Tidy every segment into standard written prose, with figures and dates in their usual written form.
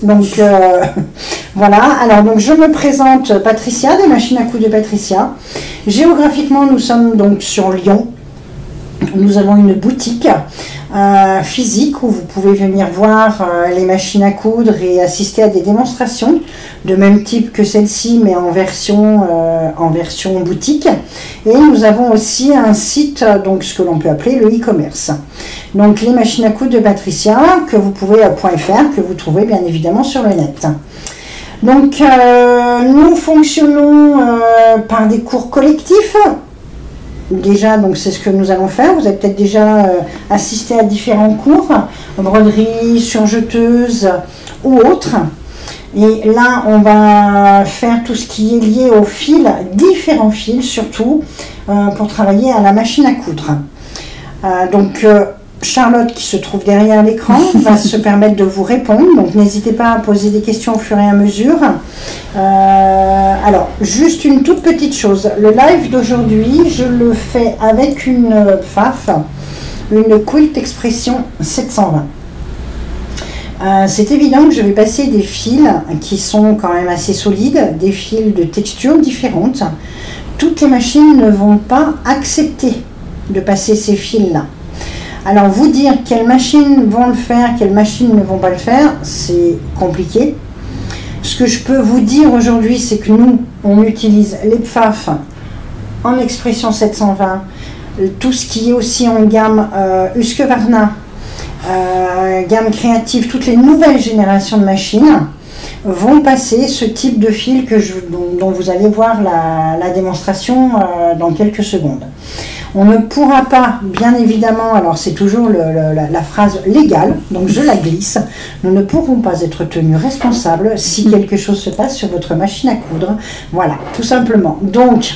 Donc voilà, alors donc je me présente Patricia, des machines à coudre de Patricia. Géographiquement, nous sommes donc sur Lyon. Nous avons une boutique physique où vous pouvez venir voir les machines à coudre et assister à des démonstrations de même type que celle-ci, mais en version boutique. Et nous avons aussi un site, donc ce que l'on peut appeler le e-commerce. Donc les machines à coudre de Patricia, que vous pouvez .fr, que vous trouvez bien évidemment sur le net. Donc nous fonctionnons par des cours collectifs. Déjà, donc c'est ce que nous allons faire. Vous avez peut-être déjà assisté à différents cours, broderie, surjeteuse ou autres. Et là, on va faire tout ce qui est lié aux fils, différents fils surtout, pour travailler à la machine à coudre. Donc Charlotte, qui se trouve derrière l'écran, va se permettre de vous répondre. Donc n'hésitez pas à poser des questions au fur et à mesure. Alors, juste une toute petite chose. Le live d'aujourd'hui, je le fais avec une FAF, une Quilt Expression 720. C'est évident que je vais passer des fils qui sont quand même assez solides, des fils de textures différentes. Toutes les machines ne vont pas accepter de passer ces fils-là. Alors, vous dire quelles machines vont le faire, quelles machines ne vont pas le faire, c'est compliqué. Ce que je peux vous dire aujourd'hui, c'est que nous, on utilise les PFAF en expression 720, tout ce qui est aussi en gamme Husqvarna, gamme créative, toutes les nouvelles générations de machines vont passer ce type de fil dont vous allez voir la démonstration dans quelques secondes. On ne pourra pas, bien évidemment, alors c'est toujours la phrase légale, donc je la glisse, nous ne pourrons pas être tenus responsables si quelque chose se passe sur votre machine à coudre. Voilà, tout simplement. Donc,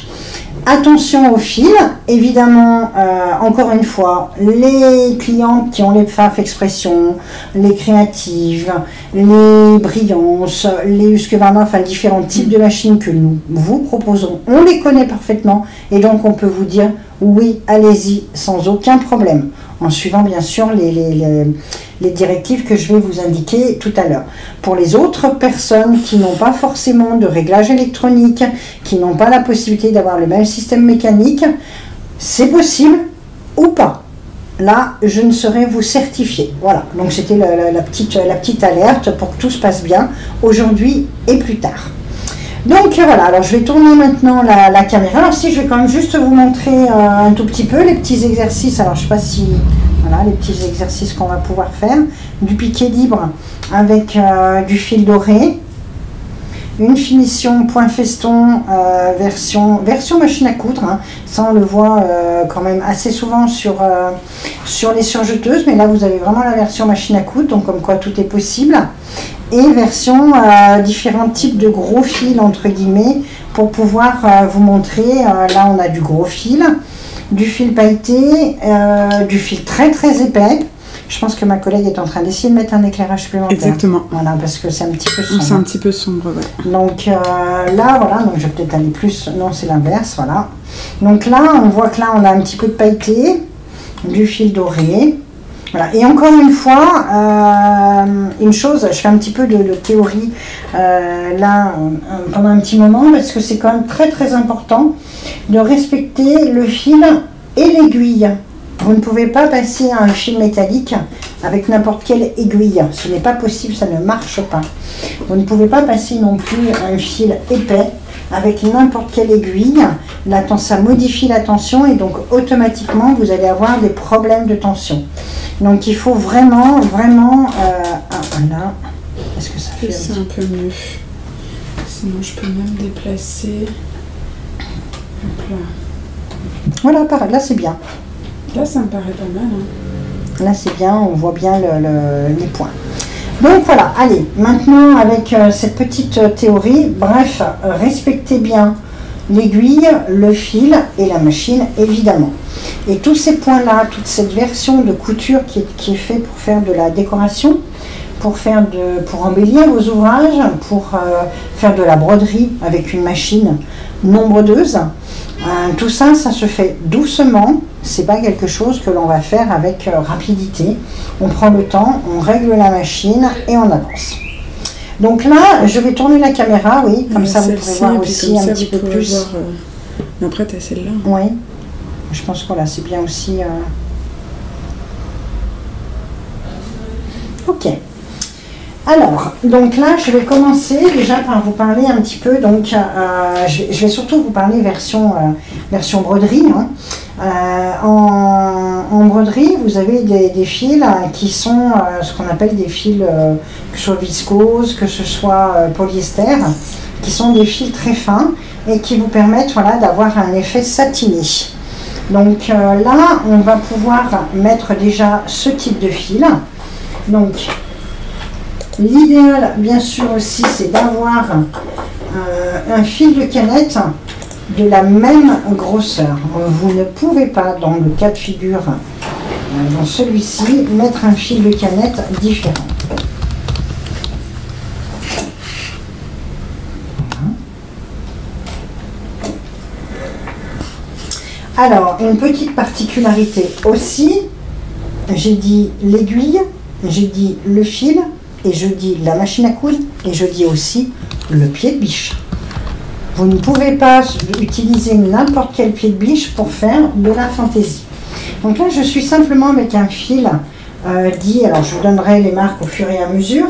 attention aux fils, évidemment, encore une fois, les clientes qui ont les PFAF Expression, les créatives, les brillances, les Husqvarna, enfin différents types de machines que nous vous proposons, on les connaît parfaitement et donc on peut vous dire oui, allez-y sans aucun problème, en suivant bien sûr les directives que je vais vous indiquer tout à l'heure. Pour les autres personnes qui n'ont pas forcément de réglage électronique, qui n'ont pas la possibilité d'avoir le même système mécanique, c'est possible ou pas. Là, je ne saurais vous certifier. Voilà, donc c'était la petite alerte pour que tout se passe bien aujourd'hui et plus tard. Donc voilà, alors je vais tourner maintenant la caméra. Alors si, je vais quand même juste vous montrer un tout petit peu les petits exercices. Alors je ne sais pas si... Voilà, les petits exercices qu'on va pouvoir faire. Du piqué libre avec du fil doré. Une finition point feston version machine à coudre. Hein. Ça, on le voit quand même assez souvent sur les surjeteuses. Mais là, vous avez vraiment la version machine à coudre. Donc, comme quoi, tout est possible. Et version différents types de gros fils, entre guillemets, pour pouvoir vous montrer. Là, on a du gros fil, du fil pailleté, du fil très très épais. Je pense que ma collègue est en train d'essayer de mettre un éclairage supplémentaire. Exactement. Voilà, parce que c'est un petit peu sombre. C'est un petit peu sombre, ouais. Donc là, voilà, donc je vais peut-être aller plus... Non, c'est l'inverse, voilà. Donc là, on voit que là, on a un petit peu de pailleté, du fil doré. Voilà, et encore une fois, une chose, je fais un petit peu de théorie là pendant un petit moment, parce que c'est quand même très très important de respecter le fil et l'aiguille. Vous ne pouvez pas passer un fil métallique avec n'importe quelle aiguille, ce n'est pas possible, ça ne marche pas. Vous ne pouvez pas passer non plus un fil épais avec n'importe quelle aiguille. Là, ça modifie la tension et donc automatiquement vous allez avoir des problèmes de tension. Donc il faut vraiment, voilà. Est-ce que ça fait c'est un peu mieux. Sinon je peux même déplacer. Hop là. Voilà, pareil, là c'est bien. Là ça me paraît pas mal. Hein. Là c'est bien, on voit bien les points. Donc voilà, allez, maintenant avec cette petite théorie, bref, respectez bien l'aiguille, le fil et la machine, évidemment. Et tous ces points-là, toute cette version de couture qui est faite pour faire de la décoration, pour embellir vos ouvrages, pour faire de la broderie avec une machine non brodeuse, tout ça, ça se fait doucement. C'est pas quelque chose que l'on va faire avec rapidité. On prend le temps, on règle la machine et on avance. Donc là, je vais tourner la caméra, oui, comme ça vous pouvez voir et puis aussi comme un ça, petit vous peu pourrez plus. voir, mais après, tu as celle-là. Oui, je pense que là, c'est bien aussi. Ok. Alors, donc là, je vais commencer déjà par vous parler un petit peu. Donc, je vais surtout vous parler version broderie. Hein. En broderie, vous avez des fils qui sont ce qu'on appelle des fils, que ce soit viscose, que ce soit polyester, qui sont des fils très fins et qui vous permettent voilà, d'avoir un effet satiné. Donc là, on va pouvoir mettre déjà ce type de fil. Donc, l'idéal, bien sûr aussi, c'est d'avoir un fil de canette de la même grosseur. Vous ne pouvez pas, dans le cas de figure, dans celui-ci, mettre un fil de canette différent. Alors, une petite particularité aussi, j'ai dit l'aiguille, j'ai dit le fil, et je dis la machine à coudre, et je dis aussi le pied de biche. Vous ne pouvez pas utiliser n'importe quel pied de biche pour faire de la fantaisie. Donc là, je suis simplement avec un fil dit, alors je vous donnerai les marques au fur et à mesure,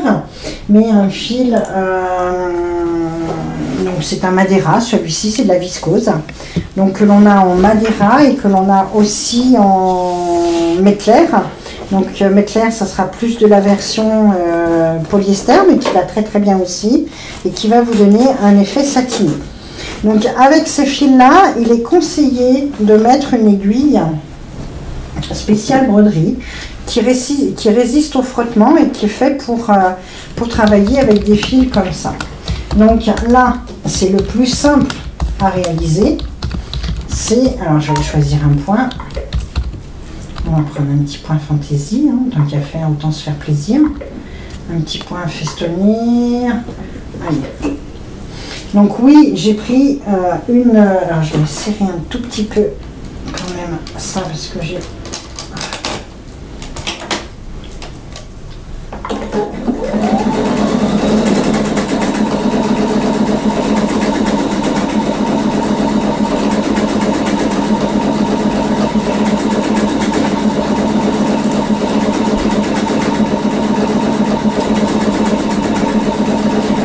mais un fil, donc c'est un Madeira, celui-ci c'est de la viscose, donc que l'on a en Madeira et que l'on a aussi en Mettler. Donc Mettler, ça sera plus de la version polyester, mais qui va très très bien aussi, et qui va vous donner un effet satiné. Donc avec ce fil-là, il est conseillé de mettre une aiguille spéciale broderie, qui résiste au frottement et qui est fait pour travailler avec des fils comme ça. Donc là, c'est le plus simple à réaliser. Alors je vais choisir un point. On va prendre un petit point fantaisie, hein, tant qu'à faire, autant se faire plaisir. Un petit point festonné. Allez. Donc oui, j'ai pris alors je vais serrer un tout petit peu quand même ça parce que j'ai...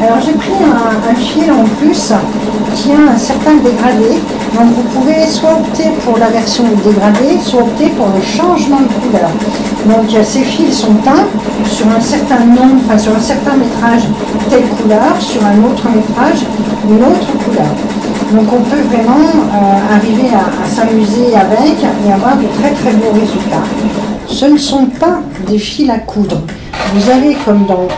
Alors j'ai pris un fil en plus qui a un certain dégradé, donc vous pouvez soit opter pour la version dégradée, soit opter pour le changement de couleur. Donc ces fils sont peints sur un certain nombre, enfin sur un certain métrage telle couleur, sur un autre métrage une autre couleur. Donc on peut vraiment arriver à s'amuser avec et avoir de très très beaux résultats. Ce ne sont pas des fils à coudre. Vous avez comme dans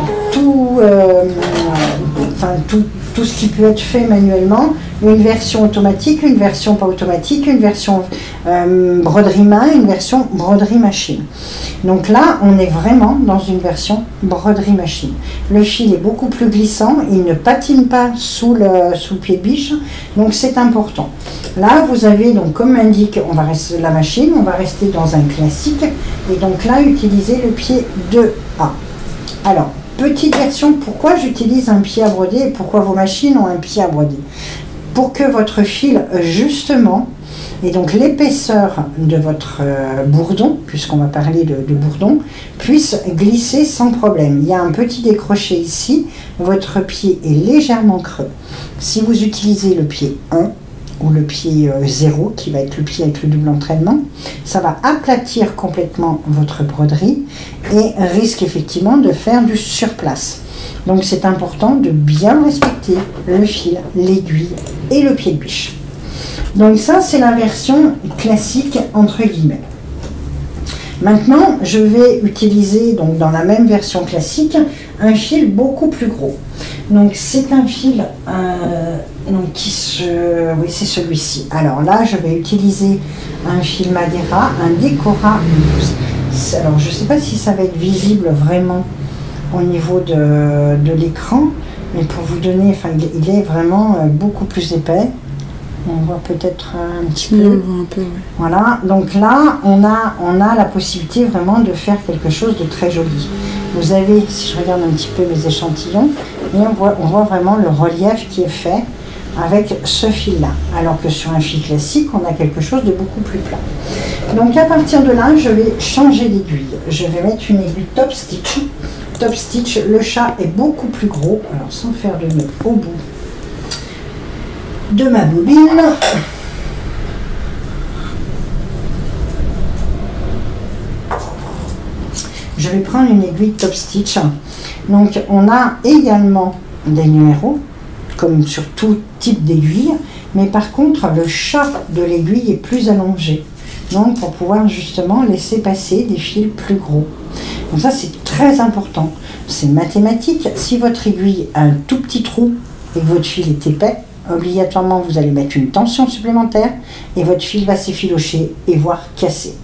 tout ce qui peut être fait manuellement, une version automatique, une version pas automatique, une version broderie main, une version broderie machine. Donc là, on est vraiment dans une version broderie machine. Le fil est beaucoup plus glissant, il ne patine pas sous le pied de biche, donc c'est important. Là, vous avez, donc comme indique on va rester, la machine, on va rester dans un classique, et donc là, utilisez le pied 2A. Alors, petite version, pourquoi j'utilise un pied à broder et pourquoi vos machines ont un pied à broder? Pour que votre fil, justement, et donc l'épaisseur de votre bourdon, puisqu'on va parler de bourdon, puisse glisser sans problème. Il y a un petit décroché ici, votre pied est légèrement creux. Si vous utilisez le pied 1, ou le pied 0, qui va être le pied avec le double entraînement, ça va aplatir complètement votre broderie et risque effectivement de faire du surplace. Donc c'est important de bien respecter le fil, l'aiguille et le pied de biche. Donc ça c'est la version classique entre guillemets. Maintenant je vais utiliser donc dans la même version classique un fil beaucoup plus gros. Donc c'est un fil oui c'est celui-ci. Alors là je vais utiliser un fil Madeira, un Decora 12. Alors je ne sais pas si ça va être visible vraiment au niveau de l'écran, mais pour vous donner, enfin il est vraiment beaucoup plus épais. On voit peut-être un petit peu. On voit un peu, ouais. Voilà, donc là, on a la possibilité vraiment de faire quelque chose de très joli. Vous avez, si je regarde un petit peu mes échantillons, Et on voit vraiment le relief qui est fait avec ce fil-là. Alors que sur un fil classique, on a quelque chose de beaucoup plus plat. Donc à partir de là, je vais changer d'aiguille. Je vais mettre une aiguille top stitch. Top stitch, le chat est beaucoup plus gros. Alors sans faire de nœud au bout de ma bobine. Je vais prendre une aiguille top stitch. Donc on a également des numéros, comme sur tout type d'aiguille, mais par contre le chat de l'aiguille est plus allongé. Donc pour pouvoir justement laisser passer des fils plus gros. Donc ça c'est très important. C'est mathématique. Si votre aiguille a un tout petit trou et que votre fil est épais, obligatoirement vous allez mettre une tension supplémentaire et votre fil va s'effilocher et voire casser.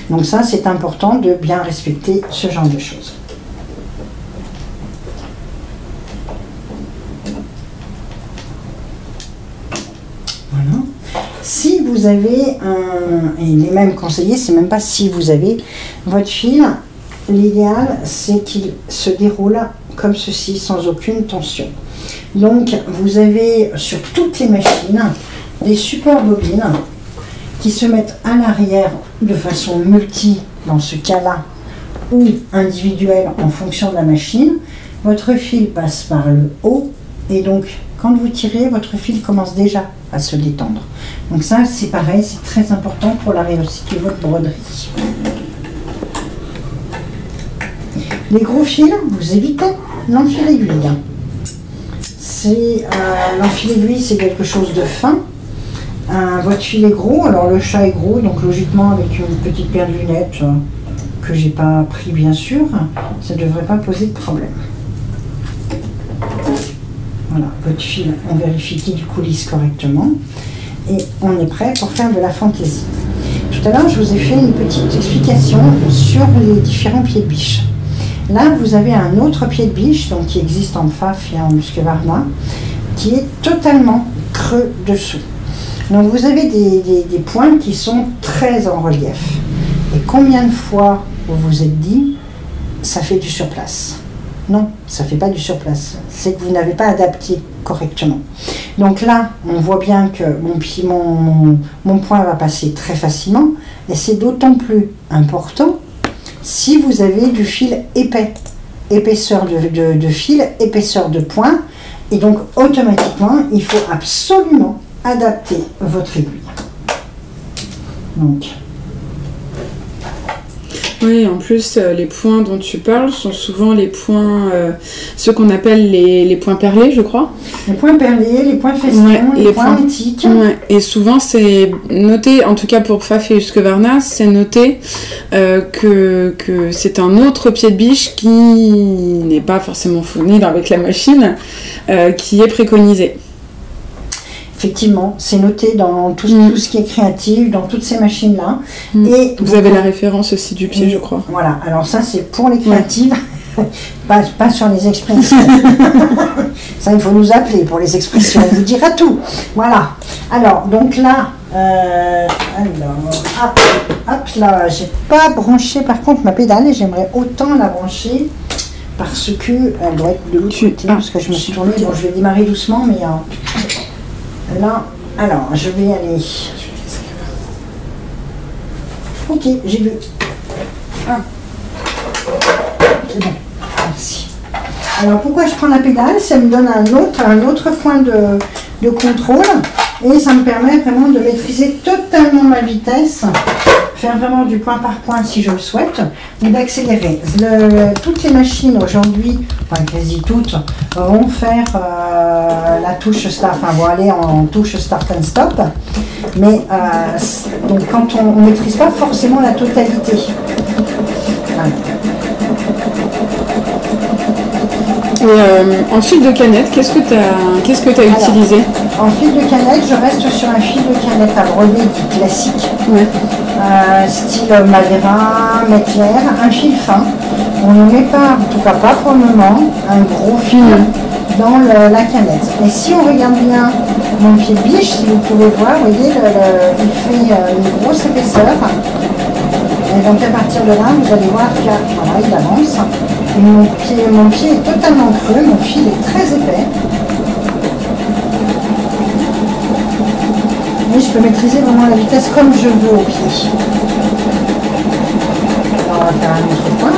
Donc ça c'est important de bien respecter ce genre de choses. Voilà. Si vous avez et les mêmes conseillers, c'est même pas si vous avez votre fil, l'idéal c'est qu'il se déroule comme ceci sans aucune tension. Donc vous avez sur toutes les machines des supports bobines qui se mettent à l'arrière de façon multi dans ce cas-là ou individuelle en fonction de la machine. Votre fil passe par le haut et donc quand vous tirez, votre fil commence déjà à se détendre. Donc ça c'est pareil, c'est très important pour la réussite de votre broderie. Les gros fils, vous évitez l'enfil-aiguille. L'enfil-aiguille, c'est quelque chose de fin. Votre fil est gros, alors le chat est gros, donc logiquement avec une petite paire de lunettes que j'ai pas pris bien sûr, ça ne devrait pas poser de problème. Voilà, votre fil, on vérifie qu'il coulisse correctement et on est prêt pour faire de la fantaisie. Tout à l'heure, je vous ai fait une petite explication sur les différents pieds de biche. Là, vous avez un autre pied de biche, donc qui existe en Pfaff et en Husqvarna, qui est totalement creux dessous. Donc vous avez des points qui sont très en relief. Et combien de fois vous vous êtes dit, ça fait du surplace? Non, ça ne fait pas du surplace. C'est que vous n'avez pas adapté correctement. Donc là, on voit bien que mon point va passer très facilement. Et c'est d'autant plus important si vous avez du fil épais, épaisseur de fil, épaisseur de point, et donc automatiquement, il faut absolument adapter votre aiguille. Donc. Oui, en plus, les points dont tu parles sont souvent les points, ceux qu'on appelle les points perlés, je crois. Les points perlés, les points festons, ouais, les points antiques. Ouais. Et souvent, c'est noté, en tout cas pour Pfaff et Husqvarna, c'est noté que c'est un autre pied de biche qui n'est pas forcément fourni avec la machine, qui est préconisé. Effectivement, c'est noté dans tout ce qui est créatif, dans toutes ces machines-là. Et vous avez la référence aussi du pied, je crois. Voilà, alors ça c'est pour les créatives, pas sur les expressions. Ça, il faut nous appeler pour les expressions, on vous dira tout. Voilà, alors, donc là, hop là, j'ai pas branché par contre ma pédale et j'aimerais autant la brancher parce que elle doit être de l'autre côté, parce que je me suis tournée, bon je vais démarrer doucement, mais... là, alors, je vais aller... Ok, j'ai vu. C'est bon, merci. Alors, pourquoi je prends la pédale? Ça me donne un autre point de contrôle et ça me permet vraiment de maîtriser totalement ma vitesse, faire vraiment du point par point si je le souhaite, ou d'accélérer. Toutes les machines aujourd'hui, enfin quasi toutes, vont faire la touche start, enfin vont aller en touche start and stop, mais donc quand on ne maîtrise pas forcément la totalité. Voilà. Et en fil de canette, qu'est-ce que tu as utilisé? En fil de canette, je reste sur un fil de canette à broder dit classique, style Madeira, Mettler, un fil fin. On ne met pas, en tout cas pas pour le moment, un gros fil dans la canette. Et si on regarde bien mon pied de biche, si vous pouvez voir, vous voyez, il fait une grosse épaisseur. Et donc à partir de là, vous allez voir que voilà, il avance. Et mon pied est totalement creux, mon fil est très épais. Et je peux maîtriser vraiment la vitesse comme je veux au pied. Alors on va faire un autre point.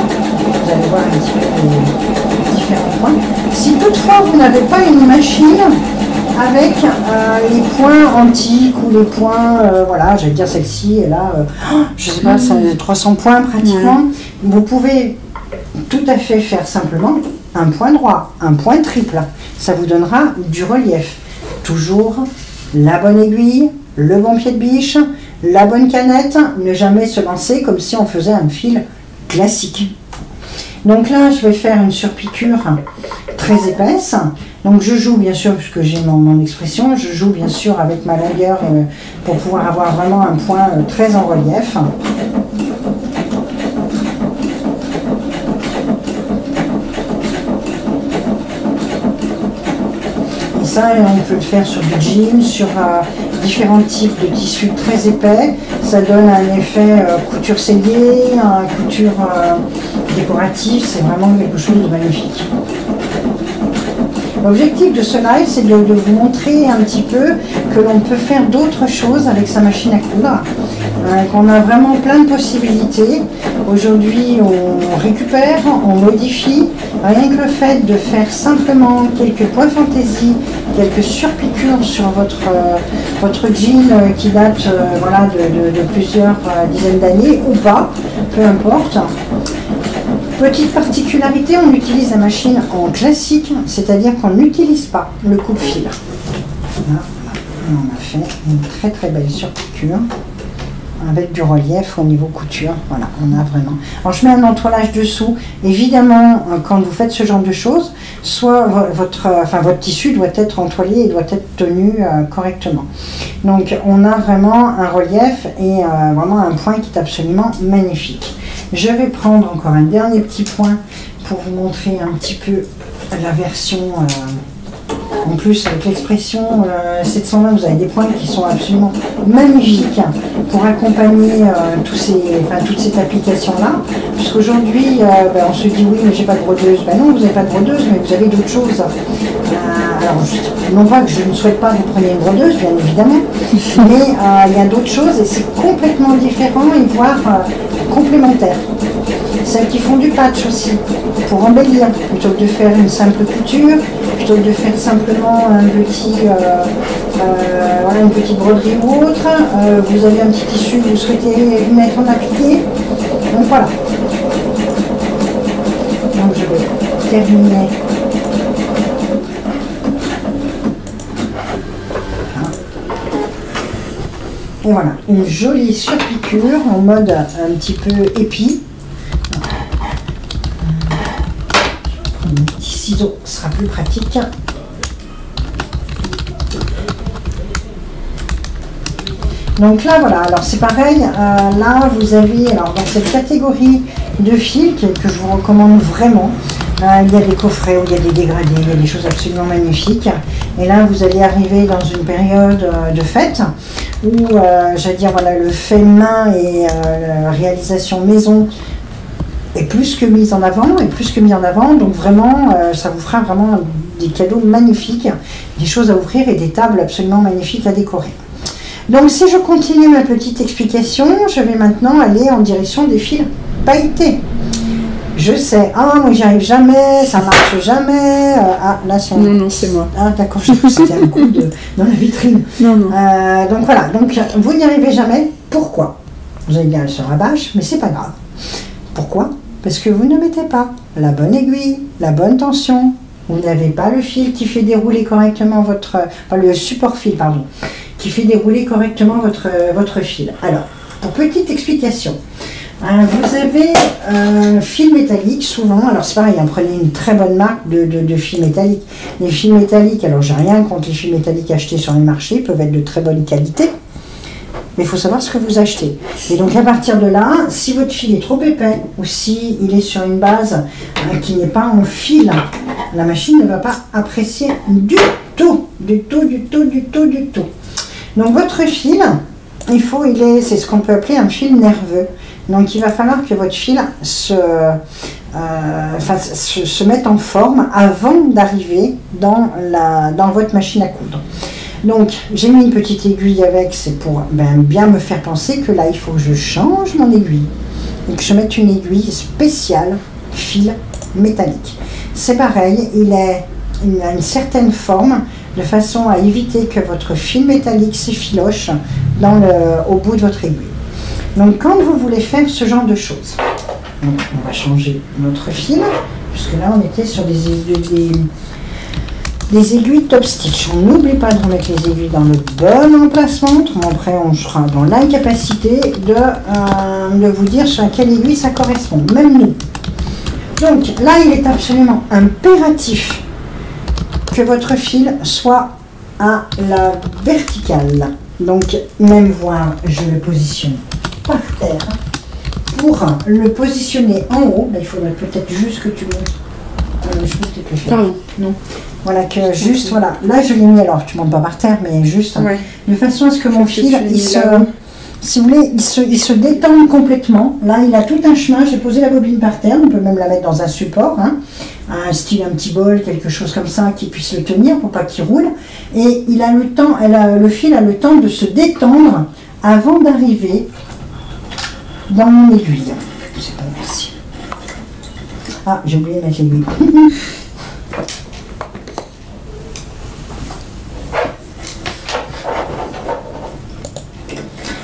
Vous allez voir un petit peu les différents points. Si toutefois vous n'avez pas une machine avec les points antiques ou les points, voilà, j'allais dire celle-ci, et là, je sais pas, ça a 300 points pratiquement, vous pouvez tout à fait faire simplement un point droit, un point triple. Ça vous donnera du relief. Toujours la bonne aiguille, le bon pied de biche, la bonne canette, ne jamais se lancer comme si on faisait un fil classique. Donc là, je vais faire une surpiqûre très épaisse. Donc je joue bien sûr, puisque j'ai mon expression, je joue bien sûr avec ma longueur pour pouvoir avoir vraiment un point très en relief. Et ça, on peut le faire sur du jean, sur différents types de tissus très épais. Ça donne un effet couture scellée, couture décorative, c'est vraiment quelque chose de magnifique. L'objectif de ce live, c'est de vous montrer un petit peu que l'on peut faire d'autres choses avec sa machine à coudre, qu'on a vraiment plein de possibilités. Aujourd'hui, on récupère, on modifie. Rien que le fait de faire simplement quelques points fantaisie, quelques surpiqûres sur votre jean qui date voilà, de plusieurs dizaines d'années ou pas, peu importe. Petite particularité, on utilise la machine en classique, c'est-à-dire qu'on n'utilise pas le coupe-fil. Là, on a fait une très très belle surpiqûre avec du relief au niveau couture. Voilà, on a vraiment. Alors je mets un entoilage dessous. Évidemment, quand vous faites ce genre de choses, soit votre tissu doit être entoilé et doit être tenu correctement. Donc on a vraiment un relief et vraiment un point qui est absolument magnifique. Je vais prendre encore un dernier petit point pour vous montrer un petit peu la version. En plus, avec l'expression 720, vous avez des points qui sont absolument magnifiques pour accompagner toute cette application-là. Puisqu'aujourd'hui, on se dit oui, mais j'ai pas de brodeuse. Ben non, vous n'avez pas de brodeuse, mais vous avez d'autres choses. Alors, non pas que je ne souhaite pas que vous preniez une brodeuse, bien évidemment, mais il y a d'autres choses et c'est complètement différent et voire complémentaire. Celles qui font du patch aussi, pour embellir, plutôt que de faire une simple couture, plutôt que de faire simplement un petit, voilà, une petite broderie ou autre, vous avez un petit tissu que vous souhaitez mettre en appliqué. Donc voilà. Donc je vais terminer. Et voilà, une jolie surpiqûre en mode un petit peu épi. Un petit ciseau sera plus pratique. Donc là, voilà, alors c'est pareil, là vous avez, alors dans cette catégorie de fils que je vous recommande vraiment, il y a des coffrets où il y a des dégradés, il y a des choses absolument magnifiques. Et là, vous allez arriver dans une période de fête où, j'allais dire, voilà, le fait main et la réalisation maison est plus que mis en avant, donc vraiment, ça vous fera vraiment des cadeaux magnifiques, des choses à offrir et des tables absolument magnifiques à décorer. Donc si je continue ma petite explication, je vais maintenant aller en direction des fils pailletés. Je sais, ah moi j'y arrive jamais, ça marche jamais, ah là c'est... Non, c'est moi. Ah d'accord, j'ai cru que c'était un coup dans la vitrine. Non. Donc voilà, donc vous n'y arrivez jamais, pourquoi? Vous allez dire, elle se rabâche, mais c'est pas grave. Pourquoi? Parce que vous ne mettez pas la bonne aiguille, la bonne tension, vous n'avez pas le fil qui fait dérouler correctement votre... Enfin, le support fil, pardon, qui fait dérouler correctement votre fil. Alors, pour petite explication, vous avez un fil métallique souvent, alors c'est pareil, prenez une très bonne marque de fil métallique. Les fils métalliques, alors j'ai rien contre les fils métalliques achetés sur les marchés, peuvent être de très bonne qualité, mais il faut savoir ce que vous achetez. Et donc à partir de là, si votre fil est trop épais, ou si il est sur une base qui n'est pas en fil, la machine ne va pas apprécier du tout. Donc votre fil, c'est ce qu'on peut appeler un fil nerveux. Donc il va falloir que votre fil se mette en forme avant d'arriver dans votre machine à coudre. Donc j'ai mis une petite aiguille avec, c'est pour bien me faire penser que là il faut que je change mon aiguille et que je mette une aiguille spéciale fil métallique. C'est pareil, il a une certaine forme de façon à éviter que votre fil métallique s'effiloche au bout de votre aiguille. Donc quand vous voulez faire ce genre de choses, donc, on va changer notre fil, puisque là on était sur des aiguilles top stitch. On n'oublie pas de remettre les aiguilles dans le bon emplacement, autrement après on sera dans l'incapacité de vous dire sur quelle aiguille ça correspond, même nous. Donc là il est absolument impératif que votre fil soit à la verticale. Donc même voir, je le positionne par terre. Pour le positionner en haut, il faudrait peut-être juste que tu montes. Je peux peut-être le faire. Pardon, non. Voilà, que juste, voilà. Là, je l'ai mis, alors tu ne montes pas par terre, mais juste de façon à ce que mon fil, si vous voulez, il se détende complètement. Là, il a tout un chemin. J'ai posé la bobine par terre. On peut même la mettre dans un support, un style, un petit bol, quelque chose comme ça, qui puisse le tenir pour pas qu'il roule. Et il a le temps, le fil a le temps de se détendre avant d'arriver dans mon aiguille. C'est bon, merci. Ah, j'ai oublié de mettre l'aiguille.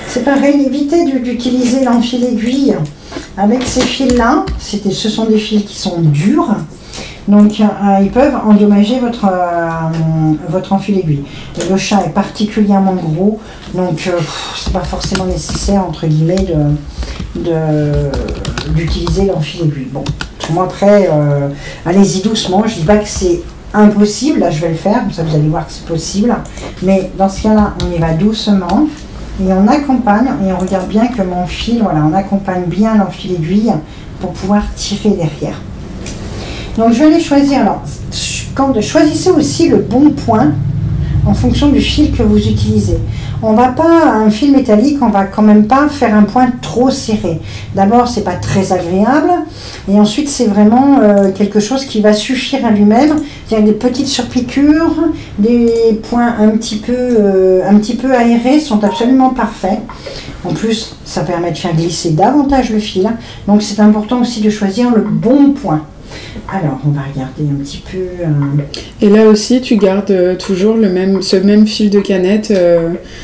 C'est pareil, évitez d'utiliser l'enfil aiguille avec ces fils-là. Ce sont des fils qui sont durs. Donc, ils peuvent endommager votre enfil aiguille. Et le chat est particulièrement gros, donc c'est pas forcément nécessaire, entre guillemets, d'utiliser l'enfil aiguille. Bon, moi après, allez-y doucement. Je dis pas que c'est impossible, là je vais le faire, comme ça vous allez voir que c'est possible. Mais dans ce cas-là, on y va doucement. Et on accompagne, et on regarde bien que mon fil, voilà, on accompagne bien l'enfil aiguille pour pouvoir tirer derrière. Donc je vais aller choisir, alors choisissez aussi le bon point en fonction du fil que vous utilisez. On va pas, un fil métallique, on va quand même pas faire un point trop serré. D'abord, c'est pas très agréable, et ensuite c'est vraiment quelque chose qui va suffire à lui-même. Il y a des petites surpiqûres, des points un petit peu aérés sont absolument parfaits. En plus, ça permet de faire glisser davantage le fil, donc c'est important aussi de choisir le bon point. Alors, on va regarder un petit peu... Et là aussi, tu gardes toujours ce même fil de canette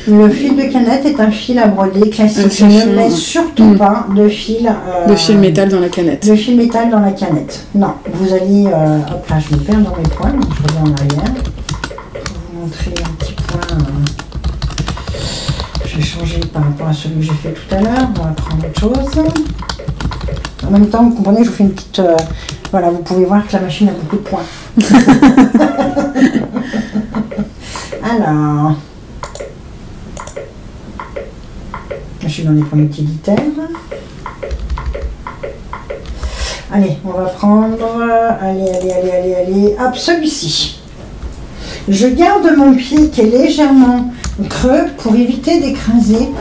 Le fil de canette est un fil à broder classique. Je ne mets surtout pas de fil... de fil métal dans la canette. De fil métal dans la canette. Non, vous allez... hop là, je me perds dans mes poils, donc je reviens en arrière. Pour vous montrer un petit point... Je vais changer par rapport à celui que j'ai fait tout à l'heure. On va prendre autre chose. En même temps, vous comprenez, je vous fais une petite... voilà, vous pouvez voir que la machine a beaucoup de points. Alors... Je suis dans les premiers petits détails. Allez, on va prendre... Allez. Hop, celui-ci. Je garde mon pied qui est légèrement creux pour éviter d'écraser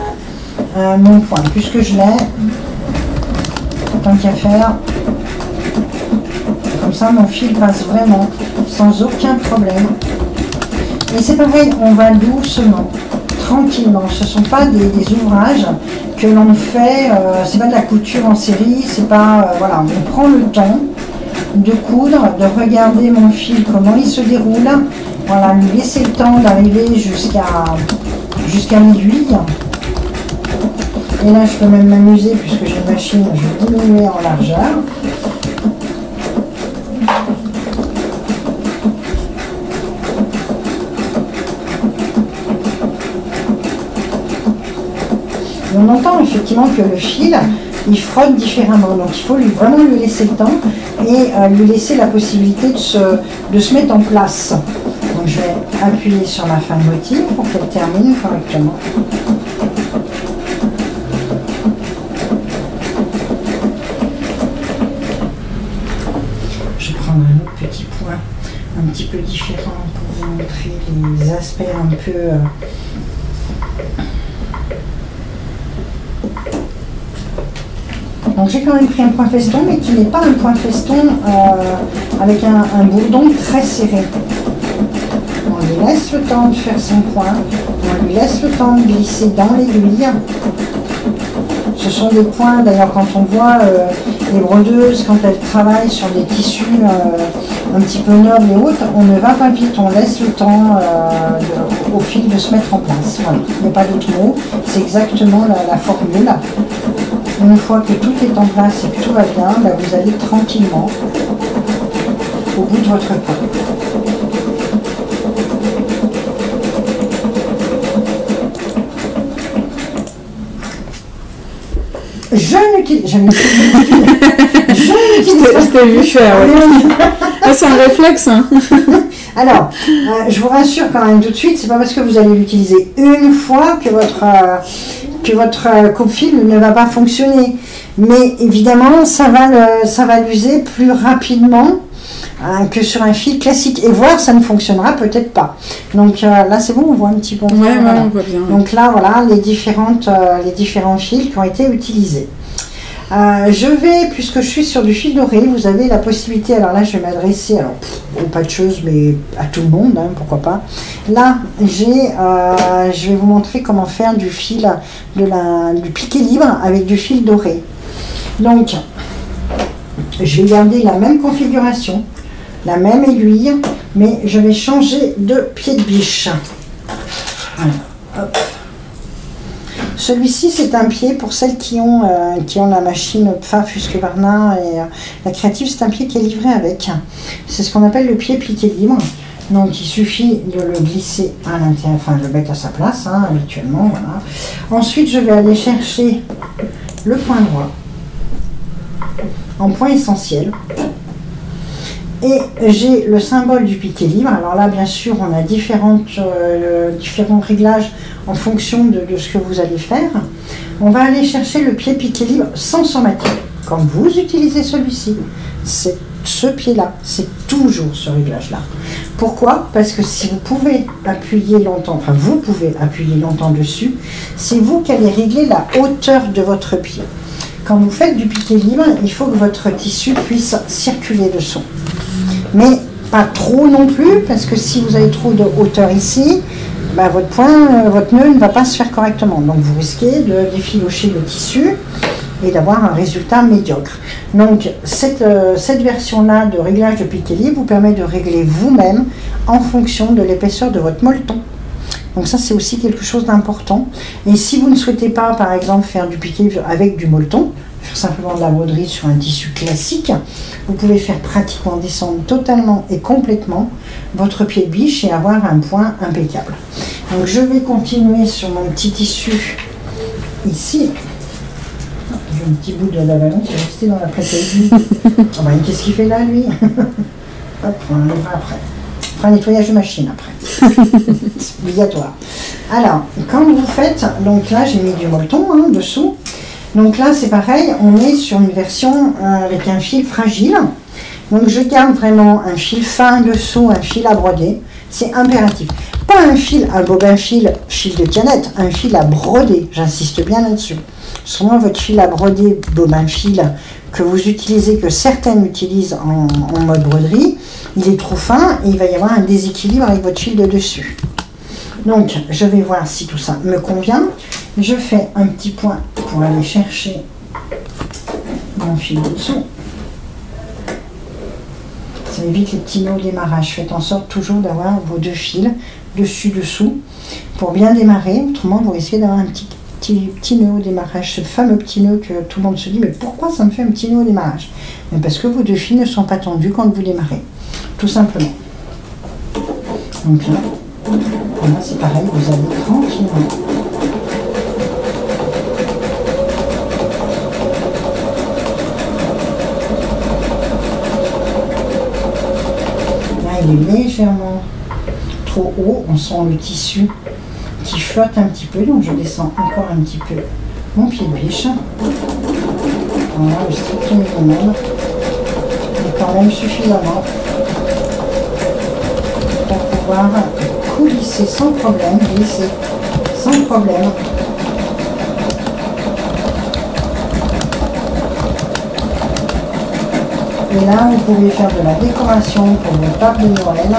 mon point. Puisque je l'ai... Tant qu'à faire, comme ça mon fil passe vraiment sans aucun problème. Et c'est pareil, on va doucement, tranquillement. Ce ne sont pas des ouvrages que l'on fait, c'est pas de la couture en série, c'est pas, voilà, on prend le temps de coudre, de regarder mon fil, comment il se déroule, voilà, lui laisser le temps d'arriver jusqu'à l'aiguille. Et là, je peux même m'amuser, puisque j'ai une machine, je vais diminuer en largeur. Et on entend effectivement que le fil, il frotte différemment. Donc il faut vraiment lui laisser le temps et lui laisser la possibilité de se mettre en place. Donc je vais appuyer sur ma fin de motif pour qu'elle termine correctement. Un autre petit point un petit peu différent pour vous montrer les aspects un peu Donc j'ai quand même pris un point feston, mais qui n'est pas un point feston avec un bourdon très serré. On lui laisse le temps de faire son point, on lui laisse le temps de glisser dans l'aiguille. Ce sont des points, d'ailleurs quand on voit les brodeuses, quand elles travaillent sur des tissus un petit peu nobles et autres, on ne va pas vite, on laisse le temps au fil de se mettre en place. Voilà, il n'y a pas d'autre mot, c'est exactement la formule. Une fois que tout est en place et que tout va bien, là, vous allez tranquillement au bout de votre point. Je n'utilise Je t'ai vu faire, oui. Ah, c'est un réflexe, hein. Alors, je vous rassure quand même tout de suite, c'est pas parce que vous allez l'utiliser une fois que votre coupe-fil ne va pas fonctionner. Mais évidemment, ça va l'user plus rapidement que sur un fil classique. Et voir, ça ne fonctionnera peut-être pas. Donc là, c'est bon, on voit un petit peu. Ouais, voilà. on voit bien. Donc là, voilà les différents fils qui ont été utilisés. Je vais, puisque je suis sur du fil doré, vous avez la possibilité, alors là je vais m'adresser aux patcheuses, mais à tout le monde, hein, pourquoi pas. Là, je vais vous montrer comment faire du fil, du piqué libre avec du fil doré. Donc, je vais garder la même configuration, la même aiguille, mais je vais changer de pied de biche. Voilà, hop. Celui-ci, c'est un pied pour celles qui ont la machine Pfaff Husqvarna et la Créative, c'est un pied qui est livré avec. C'est ce qu'on appelle le pied piqué libre. Donc, il suffit de le glisser à l'intérieur, enfin, de le mettre à sa place, hein, habituellement. Voilà. Ensuite, je vais aller chercher le point droit en point essentiel. Et j'ai le symbole du piqué libre. Alors là, bien sûr, on a différents réglages en fonction de ce que vous allez faire. On va aller chercher le pied piqué libre sans somatique. Quand vous utilisez celui-ci, c'est ce pied-là, c'est toujours ce réglage-là. Pourquoi? Parce que si vous pouvez appuyer longtemps, enfin vous pouvez appuyer longtemps dessus, c'est vous qui allez régler la hauteur de votre pied. Quand vous faites du piqué libre, il faut que votre tissu puisse circuler dessous. Mais pas trop non plus, parce que si vous avez trop de hauteur ici, ben votre nœud ne va pas se faire correctement. Donc vous risquez de défilocher le tissu et d'avoir un résultat médiocre. Donc cette version-là de réglage de piqué libre vous permet de régler vous-même en fonction de l'épaisseur de votre molleton. Donc ça, c'est aussi quelque chose d'important. Et si vous ne souhaitez pas, par exemple, faire du piqué avec du molleton, faire simplement de la broderie sur un tissu classique, vous pouvez faire pratiquement descendre totalement et complètement votre pied de biche et avoir un point impeccable. Donc je vais continuer sur mon petit tissu ici. J'ai un petit bout de la ballon qui est resté dans la prêteuse. Oh ben, qu'est-ce qu'il fait là, lui? Hop, on l'enlèvera après. On fera un nettoyage de machine après. C'est obligatoire. Alors, quand vous faites, donc là j'ai mis du molleton hein, dessous. Donc là c'est pareil, on est sur une version avec un fil fragile. Donc je garde vraiment un fil fin dessous, un fil à broder. C'est impératif. Pas un fil, un bobin fil de canette, un fil à broder. J'insiste bien là-dessus. Souvent votre fil à broder, bobin fil, que vous utilisez, que certaines utilisent en mode broderie, il est trop fin et il va y avoir un déséquilibre avec votre fil de dessus. Donc, je vais voir si tout ça me convient. Je fais un petit point pour aller chercher mon fil de dessous. Ça évite les petits nœuds au démarrage. Faites en sorte toujours d'avoir vos deux fils dessus-dessous pour bien démarrer. Autrement, vous risquez d'avoir un petit nœud au démarrage. Ce fameux petit nœud que tout le monde se dit, mais pourquoi ça me fait un petit nœud au démarrage? Mais parce que vos deux fils ne sont pas tendus quand vous démarrez. Tout simplement. Donc là, c'est pareil, vous allez tranquillement. Là, il est légèrement trop haut. On sent le tissu qui flotte un petit peu. Donc, je descends encore un petit peu mon pied de biche. Voilà, le strict minimum. Et quand même suffisamment pour pouvoir coulisser sans problème, glisser sans problème. Et là, vous pouvez faire de la décoration pour vos tables de Noël.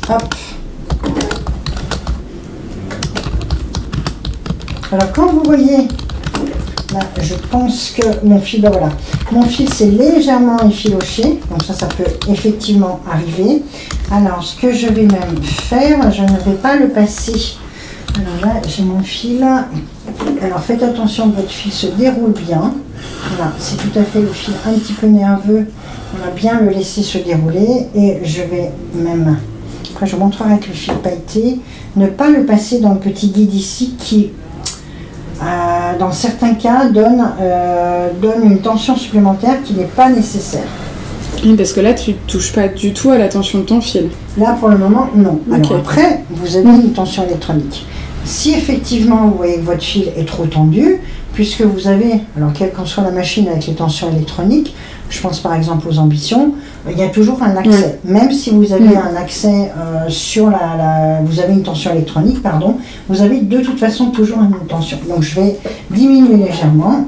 Hop. Alors, quand vous voyez, là, je pense que mon fil, ben voilà, mon fil s'est légèrement effiloché, donc ça peut effectivement arriver. Alors, ce que je vais même faire, je ne vais pas le passer. Alors là, j'ai mon fil. Alors, faites attention que votre fil se déroule bien. Voilà, c'est tout à fait le fil un petit peu nerveux. On va bien le laisser se dérouler. Et je vais même, après je vous montrerai avec le fil pailleté, ne pas le passer dans le petit guide ici qui, dans certains cas, donne une tension supplémentaire qui n'est pas nécessaire. Oui, parce que là, tu touches pas du tout à la tension de ton fil. Là, pour le moment, non. Okay. Alors après, vous avez une tension électronique. Si effectivement, vous voyez que votre fil est trop tendu, puisque vous avez, alors quelle qu'en soit la machine avec les tensions électroniques, je pense par exemple aux ambitions, il y a toujours un accès. Même si vous avez un accès sur vous avez une tension électronique, pardon, vous avez de toute façon toujours une tension. Donc je vais diminuer légèrement.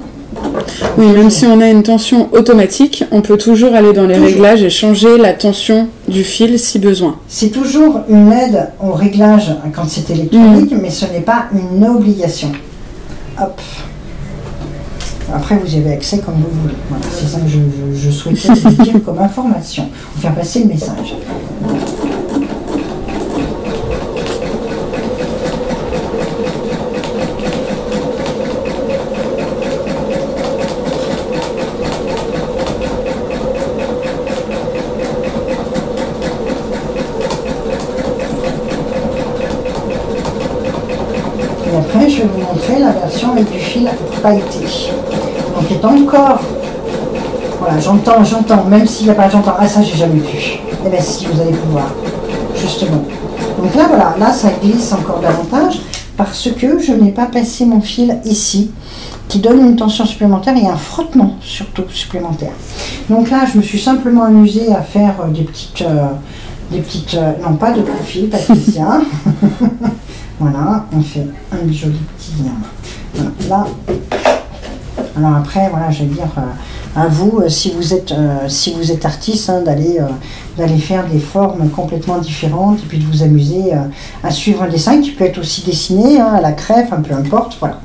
Oui, même si on a une tension automatique, on peut toujours aller dans les réglages et changer la tension du fil si besoin. C'est toujours une aide au réglage quand c'est électronique, mais ce n'est pas une obligation. Hop. Après, vous y avez accès comme vous voulez. Voilà, c'est ça que je souhaitais vous dire comme information, pour faire passer le message. Et après, je vais vous montrer la version avec du fil pailleté. Donc, est encore... Voilà, j'entends, même s'il n'y a pas j'entends. Ah, ça, j'ai jamais pu. Eh bien, si, vous allez pouvoir, justement. Donc là, voilà, là, ça glisse encore davantage parce que je n'ai pas passé mon fil ici, qui donne une tension supplémentaire et un frottement, surtout, supplémentaire. Donc là, je me suis simplement amusée à faire des petites non, pas de profil, Patricia. Voilà, on fait un joli petit... Voilà, là. Alors après, voilà, je vais dire à vous, si vous êtes artiste, hein, d'aller faire des formes complètement différentes et puis de vous amuser à suivre un dessin qui peut être aussi dessiné à la crève, peu importe, voilà.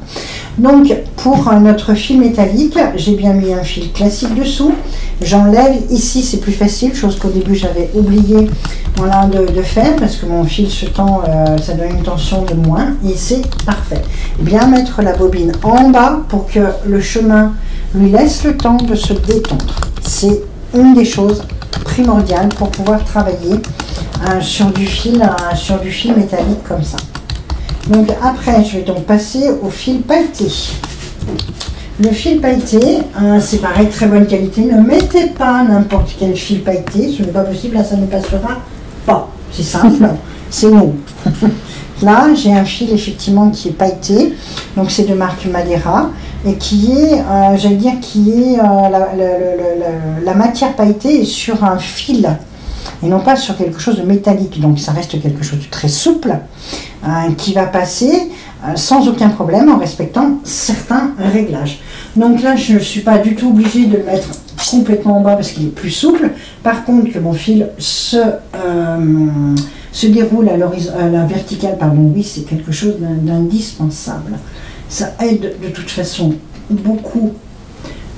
Donc pour notre fil métallique, j'ai bien mis un fil classique dessous. J'enlève ici, c'est plus facile, chose qu'au début j'avais oublié, voilà, de faire parce que mon fil se tend, ça donne une tension de moins et c'est parfait. Bien mettre la bobine en bas pour que le chemin lui laisse le temps de se détendre. C'est une des choses primordiales pour pouvoir travailler sur du fil métallique comme ça. Donc après, je vais donc passer au fil pailleté. Le fil pailleté, c'est pareil, très bonne qualité. Ne mettez pas n'importe quel fil pailleté, ce n'est pas possible, là ça ne passera pas. C'est simple, c'est non. Là, j'ai un fil effectivement qui est pailleté, donc c'est de marque Madeira, et qui est, j'allais dire, la matière pailletée est sur un fil, et non pas sur quelque chose de métallique, donc ça reste quelque chose de très souple, qui va passer sans aucun problème en respectant certains réglages. Donc là, je ne suis pas du tout obligée de le mettre complètement en bas parce qu'il est plus souple. Par contre, que mon fil se déroule à la verticale, pardon, oui, c'est quelque chose d'indispensable. Ça aide de toute façon beaucoup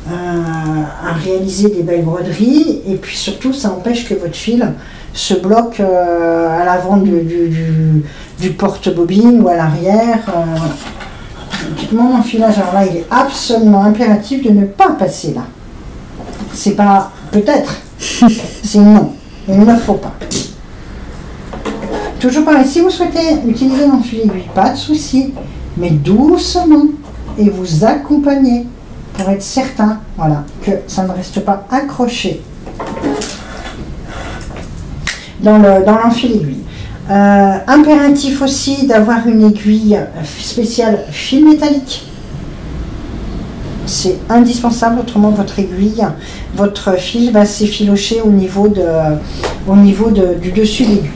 à réaliser des belles broderies et puis surtout, ça empêche que votre fil se bloque à l'avant du porte-bobine ou à l'arrière. Mon enfilage, alors là, il est absolument impératif de ne pas passer là. C'est pas peut-être, c'est non. Il ne faut pas. Toujours pareil, si vous souhaitez utiliser un fil aiguille, pas de souci, mais doucement et vous accompagnez pour être certain, voilà, que ça ne reste pas accroché dans l'enfil aiguille. Impératif aussi d'avoir une aiguille spéciale fil métallique. C'est indispensable, autrement votre aiguille, votre fil va s'effilocher au niveau du dessus de l'aiguille.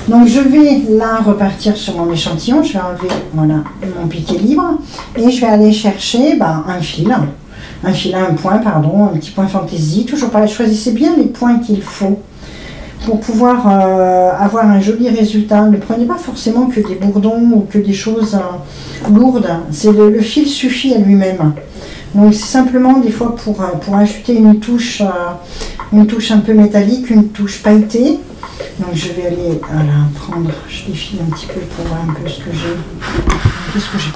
Donc je vais là repartir sur mon échantillon, je vais enlever voilà, mon piquet libre et je vais aller chercher un fil à un point, pardon, un petit point fantaisie. Toujours pareil, choisissez bien les points qu'il faut pour pouvoir avoir un joli résultat. Ne prenez pas forcément que des bourdons ou que des choses lourdes. Le fil suffit à lui-même. Donc c'est simplement des fois pour ajouter une touche un peu métallique, une touche pailletée. Donc je vais aller prendre, je défile un petit peu pour voir un peu ce que j'ai. Qu'est-ce que j'ai?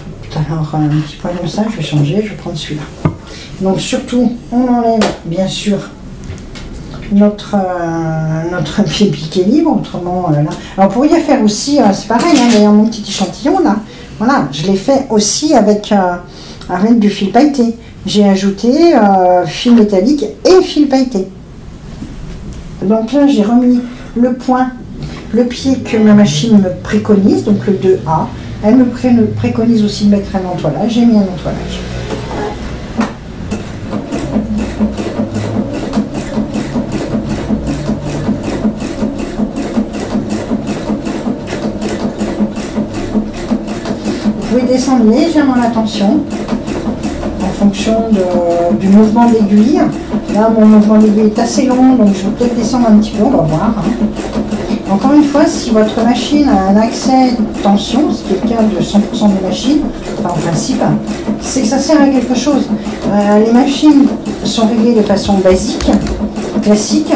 Alors un petit point comme ça, je vais changer, je vais prendre celui-là. Donc surtout, on enlève bien sûr notre piquet libre, autrement là. Alors vous pourriez faire aussi, c'est pareil, hein, d'ailleurs mon petit échantillon là, voilà, je l'ai fait aussi avec du fil pailleté. J'ai ajouté fil métallique et fil pailleté. Donc là j'ai remis le point, le pied que ma machine me préconise, donc le 2A. Elle me préconise aussi de mettre un entoilage, j'ai mis un entoilage. Vous pouvez descendre légèrement la tension en fonction du mouvement d'aiguille. Là, mon mouvement d'aiguille est assez long, donc je vais peut-être descendre un petit peu, on va voir. Encore une fois, si votre machine a un accès tension, ce qui est le cas de 100% des machines, enfin en principe, c'est que ça sert à quelque chose. Les machines sont réglées de façon basique, classique.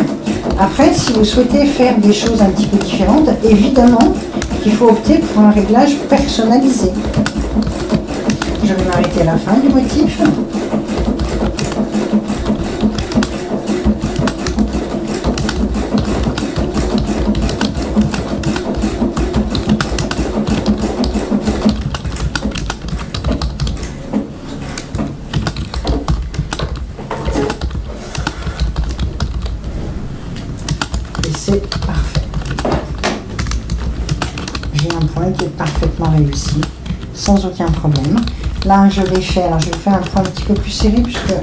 Après, si vous souhaitez faire des choses un petit peu différentes, évidemment, il faut opter pour un réglage personnalisé. Je vais m'arrêter à la fin du motif. Et c'est parfait. J'ai un point qui est parfaitement réussi, sans aucun problème. Là, je vais faire un point un petit peu plus serré, puisque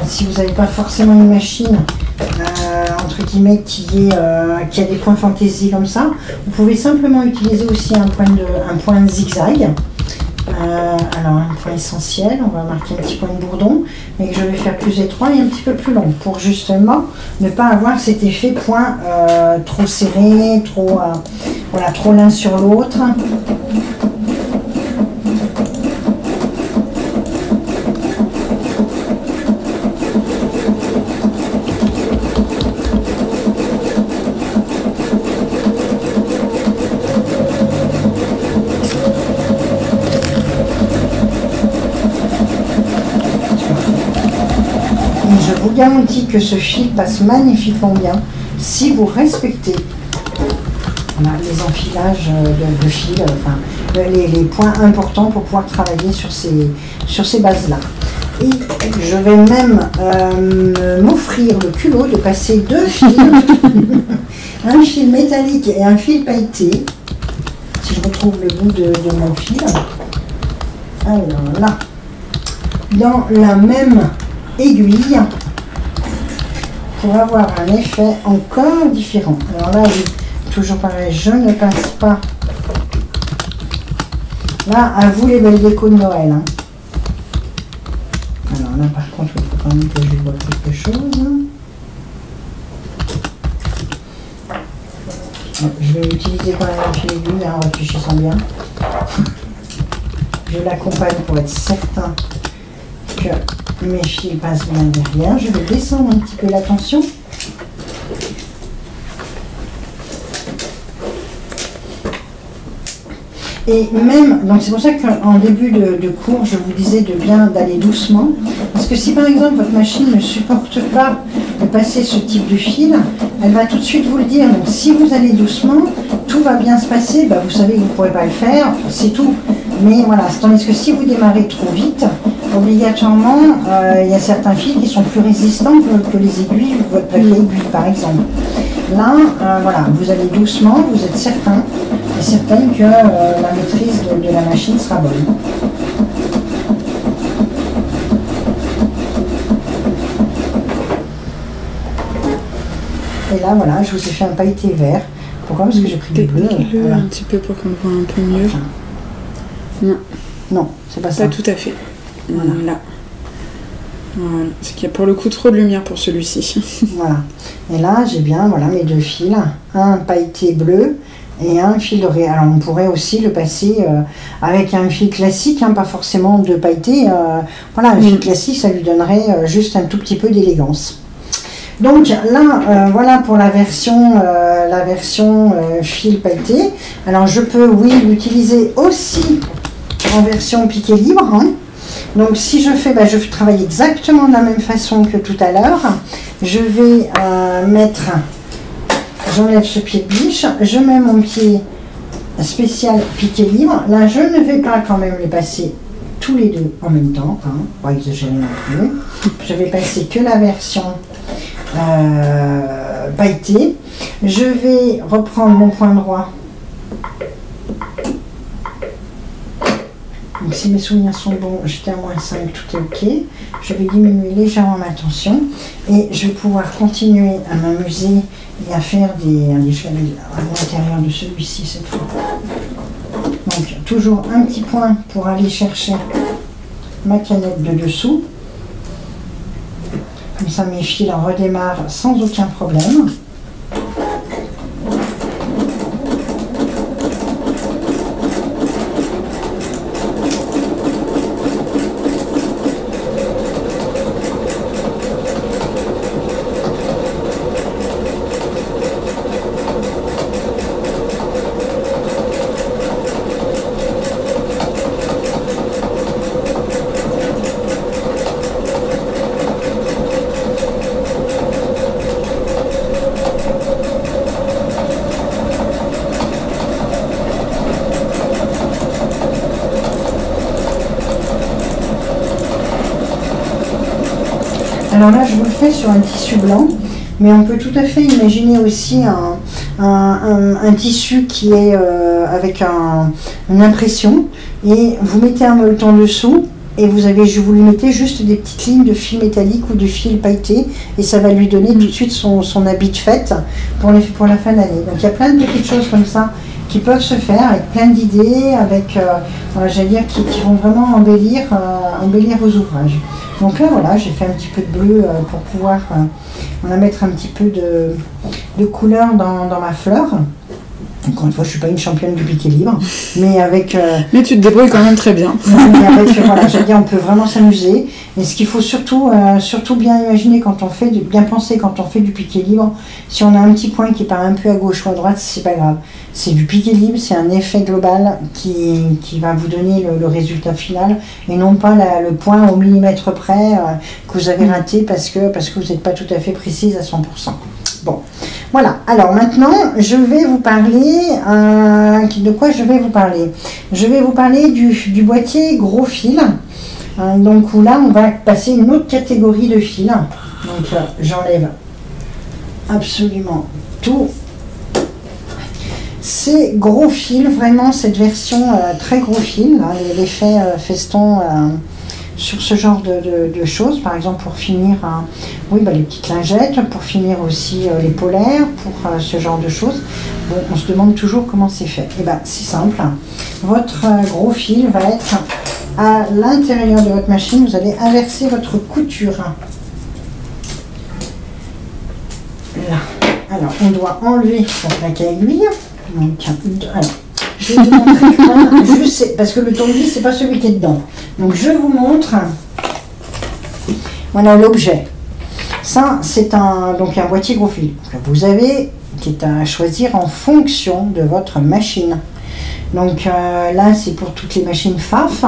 si vous n'avez pas forcément une machine, entre guillemets, qui a des points fantaisie comme ça, vous pouvez simplement utiliser aussi un point zigzag. Alors, un point essentiel, on va marquer un petit point de bourdon, mais que je vais faire plus étroit et un petit peu plus long, pour justement ne pas avoir cet effet point trop serré, trop l'un sur l'autre. Je vous garantis que ce fil passe magnifiquement bien si vous respectez les enfilages de fil, enfin, les points importants pour pouvoir travailler sur ces bases-là. Et je vais même m'offrir le culot de passer deux fils, un fil métallique et un fil pailleté. Si je retrouve le bout de mon fil. Alors là, dans la même aiguille, pour avoir un effet encore différent. Alors là, toujours pareil, je ne passe pas. Là, à vous les belles décos de Noël. Hein. Alors là, par contre, il faut quand même que je vois quelque chose. Je vais utiliser quand même un fil aiguille, en réfléchissant bien. Je l'accompagne pour être certain que mes fils passent bien derrière. Je vais descendre un petit peu la tension. Et même, donc c'est pour ça qu'en début de cours, je vous disais d'aller doucement. Parce que si par exemple votre machine ne supporte pas de passer ce type de fil, elle va tout de suite vous le dire. Donc si vous allez doucement, tout va bien se passer. Vous savez que vous ne pourrez pas le faire, c'est tout. Mais voilà, tandis que si vous démarrez trop vite, obligatoirement, il y a certains fils qui sont plus résistants que les aiguilles, votre papier aiguille par exemple. Là, voilà, vous allez doucement, vous êtes certain et certaine que la maîtrise de la machine sera bonne. Et là, voilà, je vous ai fait un pailleté vert Pourquoi? Parce que j'ai pris du bleu. Voilà. Un petit peu pour qu'on voit un peu mieux. Non. Non, c'est pas ça. Pas tout à fait. Voilà. Voilà. C'est qu'il y a pour le coup trop de lumière pour celui-ci. Voilà. Et là, j'ai bien mes deux fils. Un pailleté bleu et un fil doré. Alors, on pourrait aussi le passer avec un fil classique, pas forcément de pailleté. Voilà, un fil classique, ça lui donnerait juste un tout petit peu d'élégance. Donc là, voilà pour la version fil pailleté. Alors, je peux, oui, l'utiliser aussi en version piqué libre. Donc si je fais, je travaille exactement de la même façon que tout à l'heure. Je vais j'enlève ce pied de biche, je mets mon pied spécial piqué libre. Là, je ne vais pas quand même les passer tous les deux en même temps, pas exagérer non plus. Je vais passer que la version pailletée. Je vais reprendre mon point droit. Donc si mes souvenirs sont bons, j'étais à -5, tout est ok. Je vais diminuer légèrement ma tension et je vais pouvoir continuer à m'amuser et à faire des choses à l'intérieur de celui-ci cette fois. Donc toujours un petit point pour aller chercher ma canette de dessous. Comme ça mes fils redémarrent sans aucun problème. Alors là, je vous le fais sur un tissu blanc, mais on peut tout à fait imaginer aussi un tissu qui est avec une impression, et vous mettez un molleton dessous, et vous lui mettez juste des petites lignes de fil métallique ou de fil pailleté, et ça va lui donner tout de suite son habit de fête pour la fin d'année. Donc il y a plein de petites choses comme ça qui peuvent se faire avec plein d'idées, avec, j'allais dire, qui vont vraiment embellir vos ouvrages. Donc là, voilà, j'ai fait un petit peu de bleu pour pouvoir mettre un petit peu de couleur dans ma fleur. Encore une fois, je ne suis pas une championne du piqué libre, mais avec... mais tu te débrouilles quand même très bien. Mais avec, voilà, j'allais dire, on peut vraiment s'amuser. Et ce qu'il faut surtout bien imaginer quand on fait, bien penser quand on fait du piqué libre, si on a un petit point qui part un peu à gauche ou à droite, c'est pas grave. C'est du piqué libre, c'est un effet global qui va vous donner le résultat final, et non pas le point au millimètre près que vous avez raté parce que vous n'êtes pas tout à fait précise à 100%. Bon, voilà. Alors maintenant, je vais vous parler... de quoi je vais vous parler? Je vais vous parler du boîtier gros fil. Donc où là, on va passer une autre catégorie de fils. Donc j'enlève absolument tout. Ces gros fils, vraiment cette version très gros fil, l'effet feston sur ce genre de choses, par exemple pour finir les petites lingettes, pour finir aussi les polaires, pour ce genre de choses. Bon, on se demande toujours comment c'est fait. Et bien c'est simple, votre gros fil va être à l'intérieur de votre machine, vous allez inverser votre couture. Là. Alors on doit enlever la plaque à aiguille. Donc, alors, je vais vous montrer parce que le tournevis, c'est pas celui qui est dedans. Donc, je vous montre. Voilà l'objet. Ça, c'est un boîtier gros fil que vous avez, qui est à choisir en fonction de votre machine. Donc là, c'est pour toutes les machines FAF.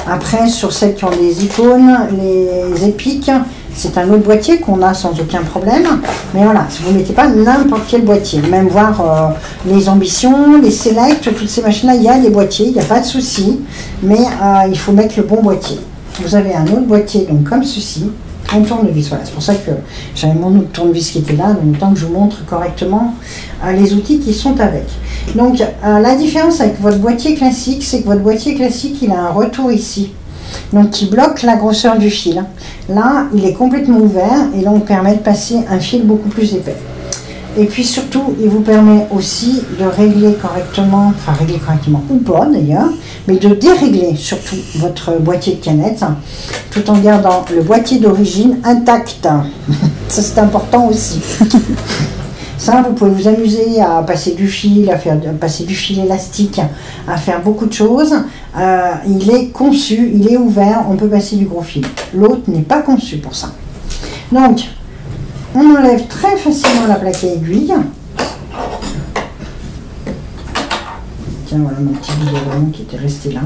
Après, sur celles qui ont des icônes, les épiques, c'est un autre boîtier qu'on a sans aucun problème. Mais voilà, si vous ne mettez pas n'importe quel boîtier, même voir les ambitions, les select, toutes ces machines-là, il y a des boîtiers, il n'y a pas de souci. Mais il faut mettre le bon boîtier. Vous avez un autre boîtier, donc comme ceci, un tournevis. Voilà, c'est pour ça que j'avais mon autre tournevis qui était là, donc autant que je vous montre correctement les outils qui sont avec. Donc la différence avec votre boîtier classique, c'est que votre boîtier classique, il a un retour ici, donc qui bloque la grosseur du fil. Là, il est complètement ouvert et donc permet de passer un fil beaucoup plus épais. Et puis surtout, il vous permet aussi de régler correctement, enfin régler correctement ou pas d'ailleurs, mais de dérégler surtout votre boîtier de canettes, tout en gardant le boîtier d'origine intact. Ça c'est important aussi. Ça, vous pouvez vous amuser à passer du fil, à faire passer du fil élastique, à faire beaucoup de choses. Il est conçu, il est ouvert, on peut passer du gros fil. L'autre n'est pas conçu pour ça. Donc, on enlève très facilement la plaque à aiguille. Tiens, voilà mon petit biberon qui était resté là.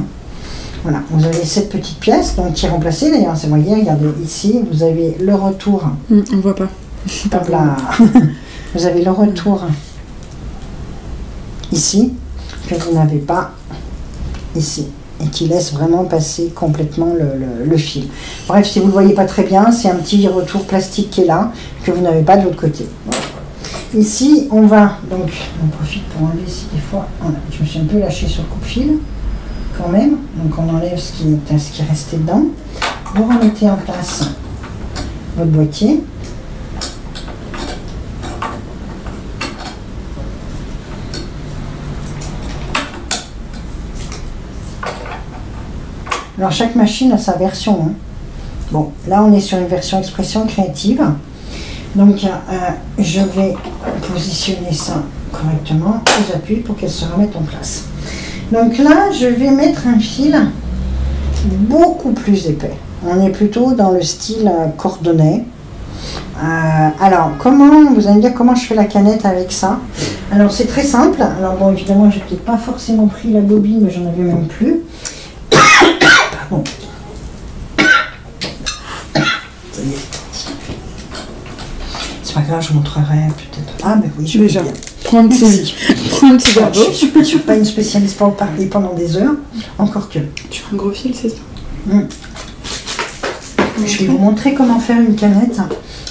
Voilà, vous avez cette petite pièce, donc qui est remplacée d'ailleurs. Vous voyez, regardez ici, vous avez le retour. On voit pas. Voilà. Vous avez le retour ici, que vous n'avez pas ici, et qui laisse vraiment passer complètement le fil. Bref, si vous ne le voyez pas très bien, c'est un petit retour plastique qui est là, que vous n'avez pas de l'autre côté. Ici, on va, donc, on profite pour enlever ici des fois, voilà, je me suis un peu lâché sur le coupe-fil, quand même, donc on enlève ce qui est resté dedans. Vous remettez en place votre boîtier. Alors chaque machine a sa version. Hein. Bon, là on est sur une version expression créative. Donc je vais positionner ça correctement et j'appuie pour qu'elle se remette en place. Donc là je vais mettre un fil beaucoup plus épais. On est plutôt dans le style cordonnet. Alors comment, vous allez me dire comment je fais la canette avec ça. Alors c'est très simple. Alors bon évidemment j'ai peut-être pas forcément pris la bobine mais j'en avais même plus. Bon. Ça y est. C'est pas grave, je montrerai peut-être. Ah, mais oui, je vais bien. Prends un petit verre d'eau. Je ne suis pas une spécialiste pour en parler pendant des heures, encore que. Tu prends un gros fil, c'est ça? Je vais vous montrer comment faire une canette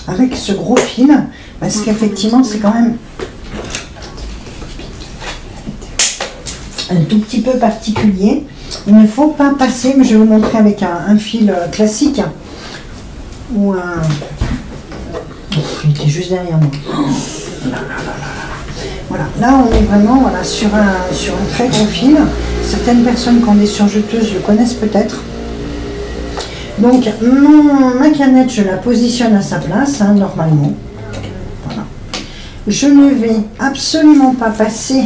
avec ce gros fil, parce qu'effectivement, c'est quand même un tout petit peu particulier. Il ne faut pas passer, mais je vais vous montrer avec un fil classique ou un... Il était juste derrière moi. Voilà, là on est vraiment voilà, sur un très gros fil. Certaines personnes qui ont des surjeteuses le connaissent peut-être. Donc ma canette, je la positionne à sa place, hein, normalement. Voilà. Je ne vais absolument pas passer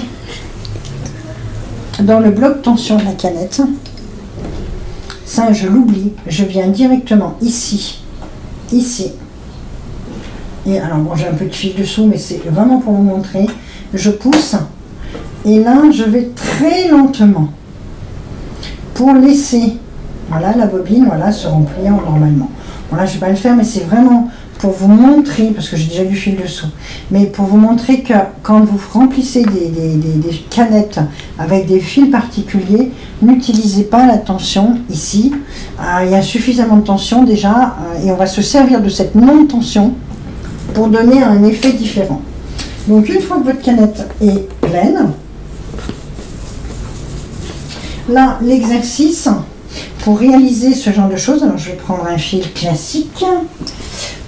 dans le bloc tension de la canette. Ça je l'oublie, je viens directement ici, et alors bon j'ai un peu de fil dessous mais c'est vraiment pour vous montrer, je pousse et là je vais très lentement pour laisser voilà la bobine voilà se remplir normalement. Bon là je vais pas le faire mais c'est vraiment pour vous montrer, parce que j'ai déjà du fil dessous, mais pour vous montrer que quand vous remplissez des canettes avec des fils particuliers, n'utilisez pas la tension ici. Il y a suffisamment de tension déjà, et on va se servir de cette non-tension pour donner un effet différent. Donc une fois que votre canette est pleine, là l'exercice pour réaliser ce genre de choses, alors je vais prendre un fil classique.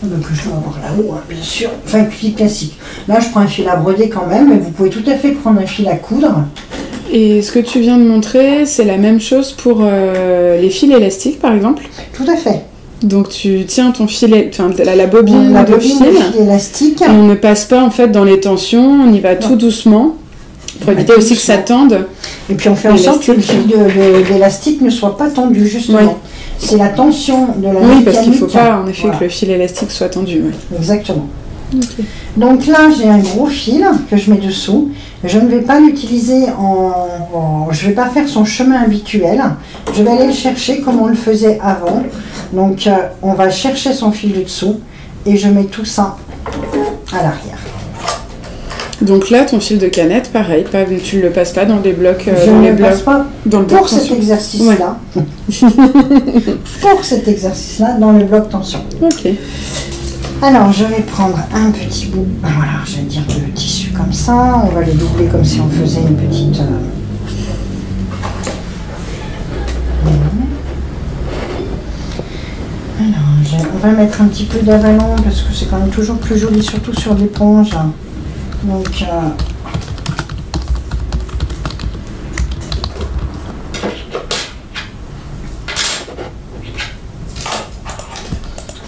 Que je dois avoir là-haut, hein, bien sûr. Enfin, un fil classique. Là, je prends un fil à broder quand même, mais vous pouvez tout à fait prendre un fil à coudre. Et ce que tu viens de montrer, c'est la même chose pour les fils élastiques, par exemple? Tout à fait. Donc, tu tiens ton fil, enfin, la bobine de fil élastique. Et on ne passe pas, en fait, dans les tensions, on y va tout doucement, pour éviter aussi que ça tende. Et puis, on fait en sorte que le fil d'élastique ne soit pas tendu, justement. Ouais. C'est la tension de la mécanique. Oui, parce qu'il ne faut pas, en effet, que le fil élastique soit tendu. Ouais. Exactement. Okay. Donc là, j'ai un gros fil que je mets dessous. Je ne vais pas l'utiliser je ne vais pas faire son chemin habituel. Je vais aller le chercher comme on le faisait avant. Donc, on va chercher son fil de dessous et je mets tout ça à l'arrière. Donc là, ton fil de canette, pareil, tu ne le passes pas dans des blocs. Je ne le passe pas pour cet exercice-là. Ouais. Pour cet exercice-là, dans le bloc tension. Ok. Alors, je vais prendre un petit bout, voilà, je vais dire de tissu comme ça. On va les doubler comme si on faisait une petite... Alors, on va mettre un petit peu d'avalon parce que c'est quand même toujours plus joli, surtout sur l'éponge. Donc,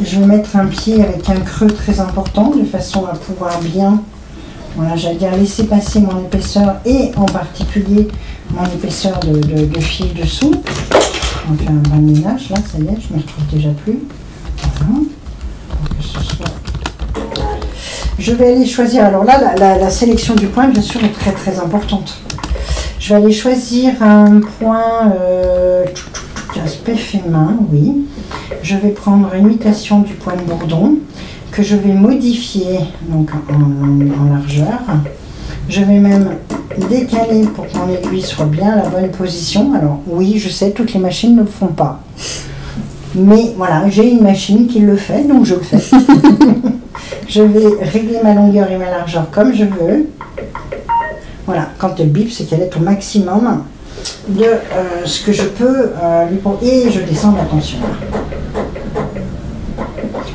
je vais mettre un pied avec un creux très important de façon à pouvoir bien, voilà, j'allais dire laisser passer mon épaisseur et en particulier mon épaisseur de fil dessous. On fait un brin de ménage, là, ça y est, je ne me retrouve déjà plus. Voilà. Pour que ce soit... Je vais aller choisir, alors là, la sélection du point, bien sûr, est très très importante. Je vais aller choisir un point aspect fait main, oui. Je vais prendre une imitation du point de bourdon que je vais modifier donc en largeur. Je vais même décaler pour que mon aiguille soit bien à la bonne position. Alors oui, je sais, toutes les machines ne le font pas. Mais voilà, j'ai une machine qui le fait, donc je le fais. Je vais régler ma longueur et ma largeur comme je veux. Voilà, quand elle bip, c'est qu'elle est au maximum de ce que je peux lui proposer. Et je descends la tension.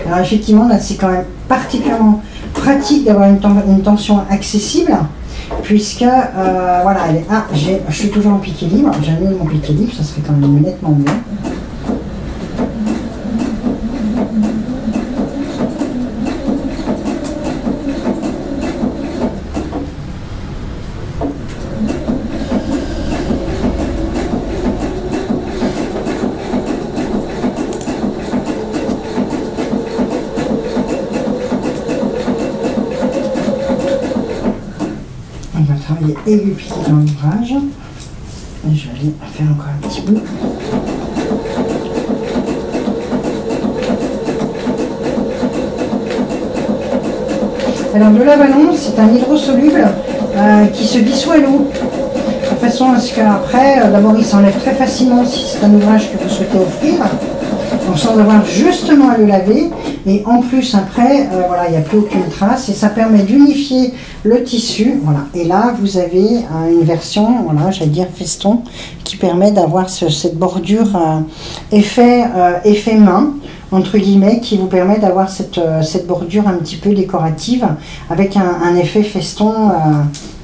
Alors effectivement, là, c'est quand même particulièrement pratique d'avoir une tension accessible, puisque, voilà, elle est, je suis toujours en pied libre, j'annule mon pied libre, ça serait quand même nettement mieux. Et le pied dans l'ouvrage. Et je vais aller faire encore un petit bout. Alors de l'avalon, c'est un hydrosoluble qui se dissout à l'eau. De façon à ce qu'après, d'abord il s'enlève très facilement si c'est un ouvrage que vous souhaitez offrir. Donc sans avoir justement à le laver, et en plus après, voilà, il n'y a plus aucune trace, et ça permet d'unifier le tissu, voilà, et là vous avez une version, voilà, j'allais dire feston, qui permet d'avoir cette bordure effet main, entre guillemets, qui vous permet d'avoir cette bordure un petit peu décorative, avec un effet feston,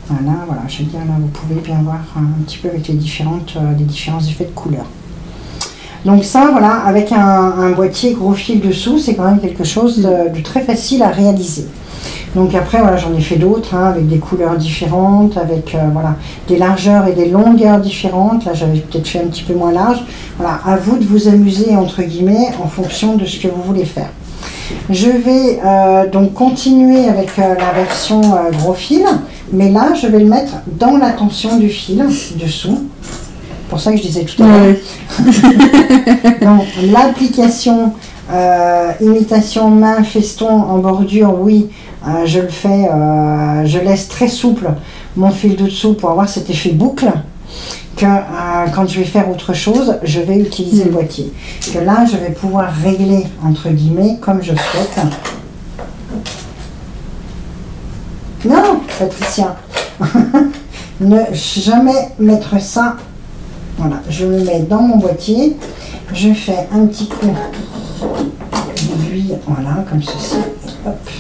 voilà, je veux dire, là vous pouvez bien voir un petit peu avec les différents effets de couleurs. Donc ça, voilà, avec un boîtier gros fil dessous, c'est quand même quelque chose de très facile à réaliser. Donc après, voilà, j'en ai fait d'autres, hein, avec des couleurs différentes, avec voilà, des largeurs et des longueurs différentes. Là, j'avais peut-être fait un petit peu moins large. Voilà, à vous de vous amuser, entre guillemets, en fonction de ce que vous voulez faire. Je vais donc continuer avec la version gros fil, mais là, je vais le mettre dans la tension du fil, dessous. C'est pour ça que je disais tout à l'heure. Donc, l'application imitation main feston en bordure, oui, je le fais, je laisse très souple mon fil de dessous pour avoir cet effet boucle, que quand je vais faire autre chose, je vais utiliser le boîtier. Que là, je vais pouvoir régler, entre guillemets, comme je souhaite. Non, Patricia, ne jamais mettre ça. Voilà, je le mets dans mon boîtier, je fais un petit coup d'aiguille, voilà, comme ceci, et hop.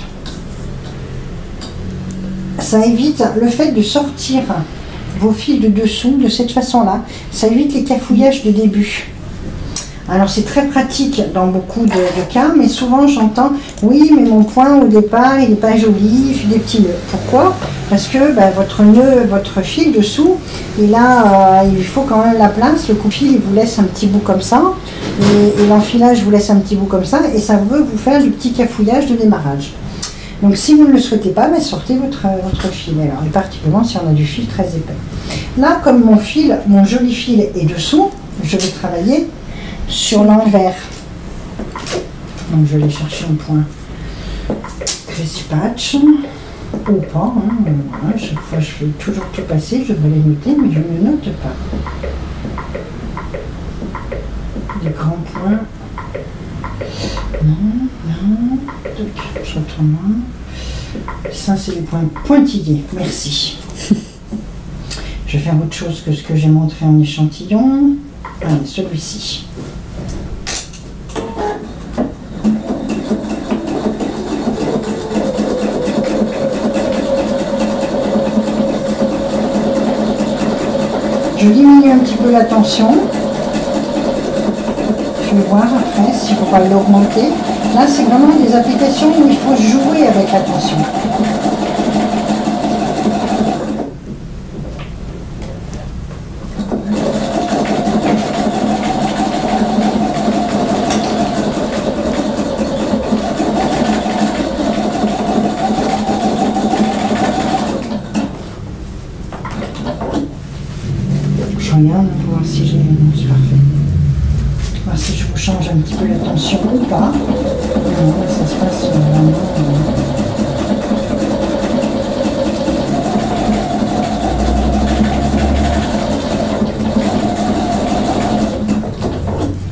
Ça évite le fait de sortir vos fils de dessous de cette façon-là, ça évite les cafouillages de début. Alors c'est très pratique dans beaucoup de cas, mais souvent j'entends « Oui, mais mon point au départ, il n'est pas joli, il fait des petits nœuds. » Pourquoi? Parce que votre nœud, votre fil dessous, il faut quand même la place. Le coupe-fil, il vous laisse un petit bout comme ça, et l'enfilage vous laisse un petit bout comme ça, et ça veut vous faire du petit cafouillage de démarrage. Donc si vous ne le souhaitez pas, sortez votre fil, alors, et particulièrement si on a du fil très épais. Là, comme mon joli fil est dessous, je vais travailler sur l'envers. Donc je vais aller chercher un point Crazy Patch, ou pas, hein, voilà, chaque fois je fais toujours tout passer, je vais les noter, mais je ne note pas. Des grands points. Non, je retourne là. Ça c'est des points pointillés, merci. Je vais faire autre chose que ce que j'ai montré en échantillon. Allez, celui-ci. Je diminue un petit peu la tension. Je vais voir après s'il ne faut pas l'augmenter. Là, c'est vraiment des applications où il faut jouer avec la tension. Je regarde pour voir si j'ai... Non, c'est parfait. Voir si je vous change un petit peu la tension ou pas. Non, là, ça se passe vraiment...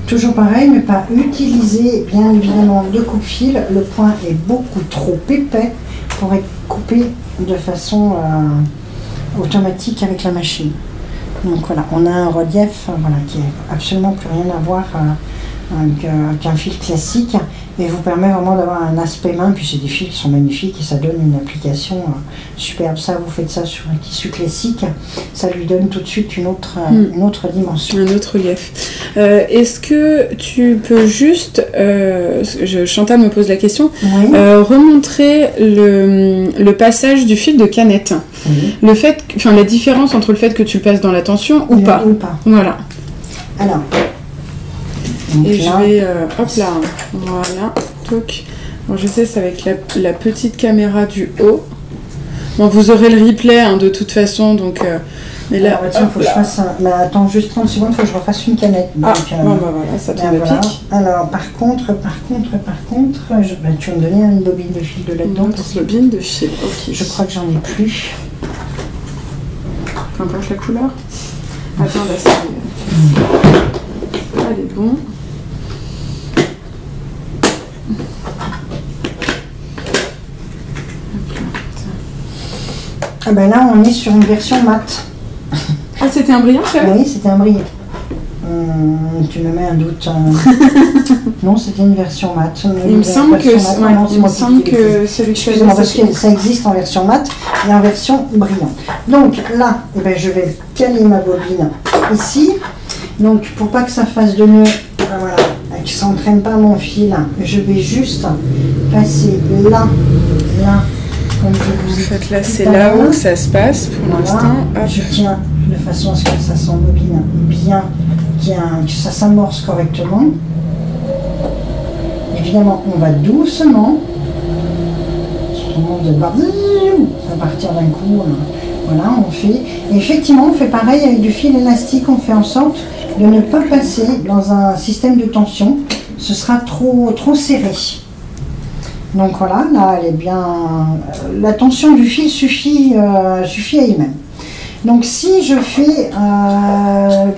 Toujours pareil, ne pas utiliser bien évidemment de coupe-fil. Le point est beaucoup trop épais pour être coupé de façon automatique avec la machine. Donc voilà, on a un relief voilà, qui n'a absolument plus rien à voir qu'un fil classique et vous permet vraiment d'avoir un aspect main, puis c'est des fils qui sont magnifiques et ça donne une application superbe. Ça, vous faites ça sur un tissu classique, ça lui donne tout de suite une autre dimension. Un autre relief. Est-ce que tu peux juste, Chantal me pose la question, Oui. remontrer le passage du fil de canette. Oui. Le fait, enfin la différence entre le fait que tu le passes dans la tension ou pas. Ou pas. Voilà. Alors. Donc Et là, je vais, hop là, voilà, toc. Bon, je sais, c'est avec la petite caméra du haut. Bon, vous aurez le replay hein, de toute façon, donc. Mais là, alors, tiens, faut que je fasse un... Mais attends, juste 30 secondes, il faut que je refasse une canette. Ah, Donc, bon, bah voilà, ça tombe à voilà. pic. Alors, par contre, tu vas me donner une bobine de fil de là-dedans. Une bobine de fil, ok. Je crois que j'en ai plus. Peu importe la couleur. Attends, là, c'est... Allez, bon. Ah ben là, on est sur une version mat. Ah, c'était un brillant, ça? Oui, c'était un brillant. Tu me mets un doute. Non, c'était une version mat. Il me semble que celui que je excusez-moi, parce que ça existe en version mat et en version brillant. Donc là, eh ben, je vais caler ma bobine ici. Donc pour pas que ça fasse de nœud, voilà, et que ça n'entraîne pas mon fil, je vais juste passer là, comme je vous ai dit. là, c'est là où ça se passe pour l'instant. Voilà. Je tiens de façon à ce que ça s'embobine bien, que ça s'amorce correctement. Évidemment, on va doucement. Tout le monde va partir d'un coup. Voilà, on fait. Et effectivement, on fait pareil avec du fil élastique. On fait en sorte de ne pas passer dans un système de tension. Ce sera trop serré. Donc voilà, là, elle est bien. La tension du fil suffit à elle-même. Donc si je fais,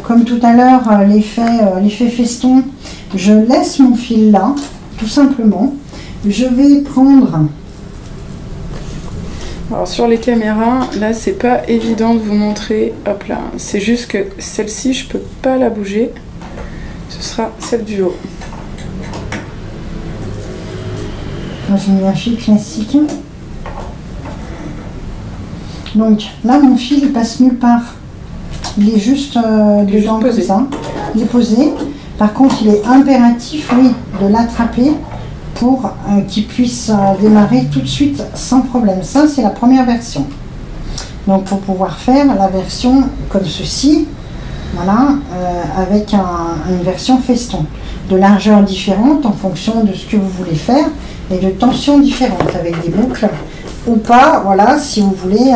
comme tout à l'heure, l'effet feston, je laisse mon fil là, tout simplement. Je vais prendre... Alors sur les caméras, là c'est pas évident de vous montrer, hop là, c'est juste que celle-ci je peux pas la bouger, ce sera celle du haut. J'ai mis un fil classique. Donc là mon fil il passe nulle part, il est juste dedans comme ça, il est posé. Par contre il est impératif, oui, de l'attraper pour qu'il puisse démarrer tout de suite sans problème. Ça c'est la première version. Donc pour pouvoir faire la version comme ceci, voilà, avec une version feston, de largeur différente en fonction de ce que vous voulez faire et de tension différente avec des boucles ou pas, voilà, si vous voulez.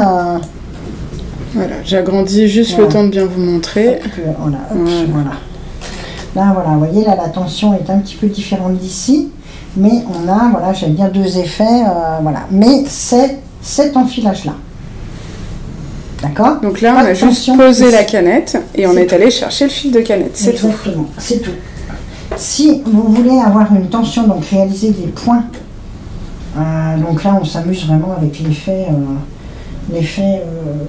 Voilà, j'agrandis juste voilà. Le temps de bien vous montrer. Voilà, voilà. Là, voilà, vous voyez, là, la tension est un petit peu différente d'ici, mais on a, voilà, j'allais dire deux effets, voilà. Mais c'est cet enfilage-là. D'accord? Donc là, on a juste posé la canette et on est allé chercher le fil de canette, c'est tout. Exactement, c'est tout. Si vous voulez avoir une tension, donc réaliser des points, donc là, on s'amuse vraiment avec l'effet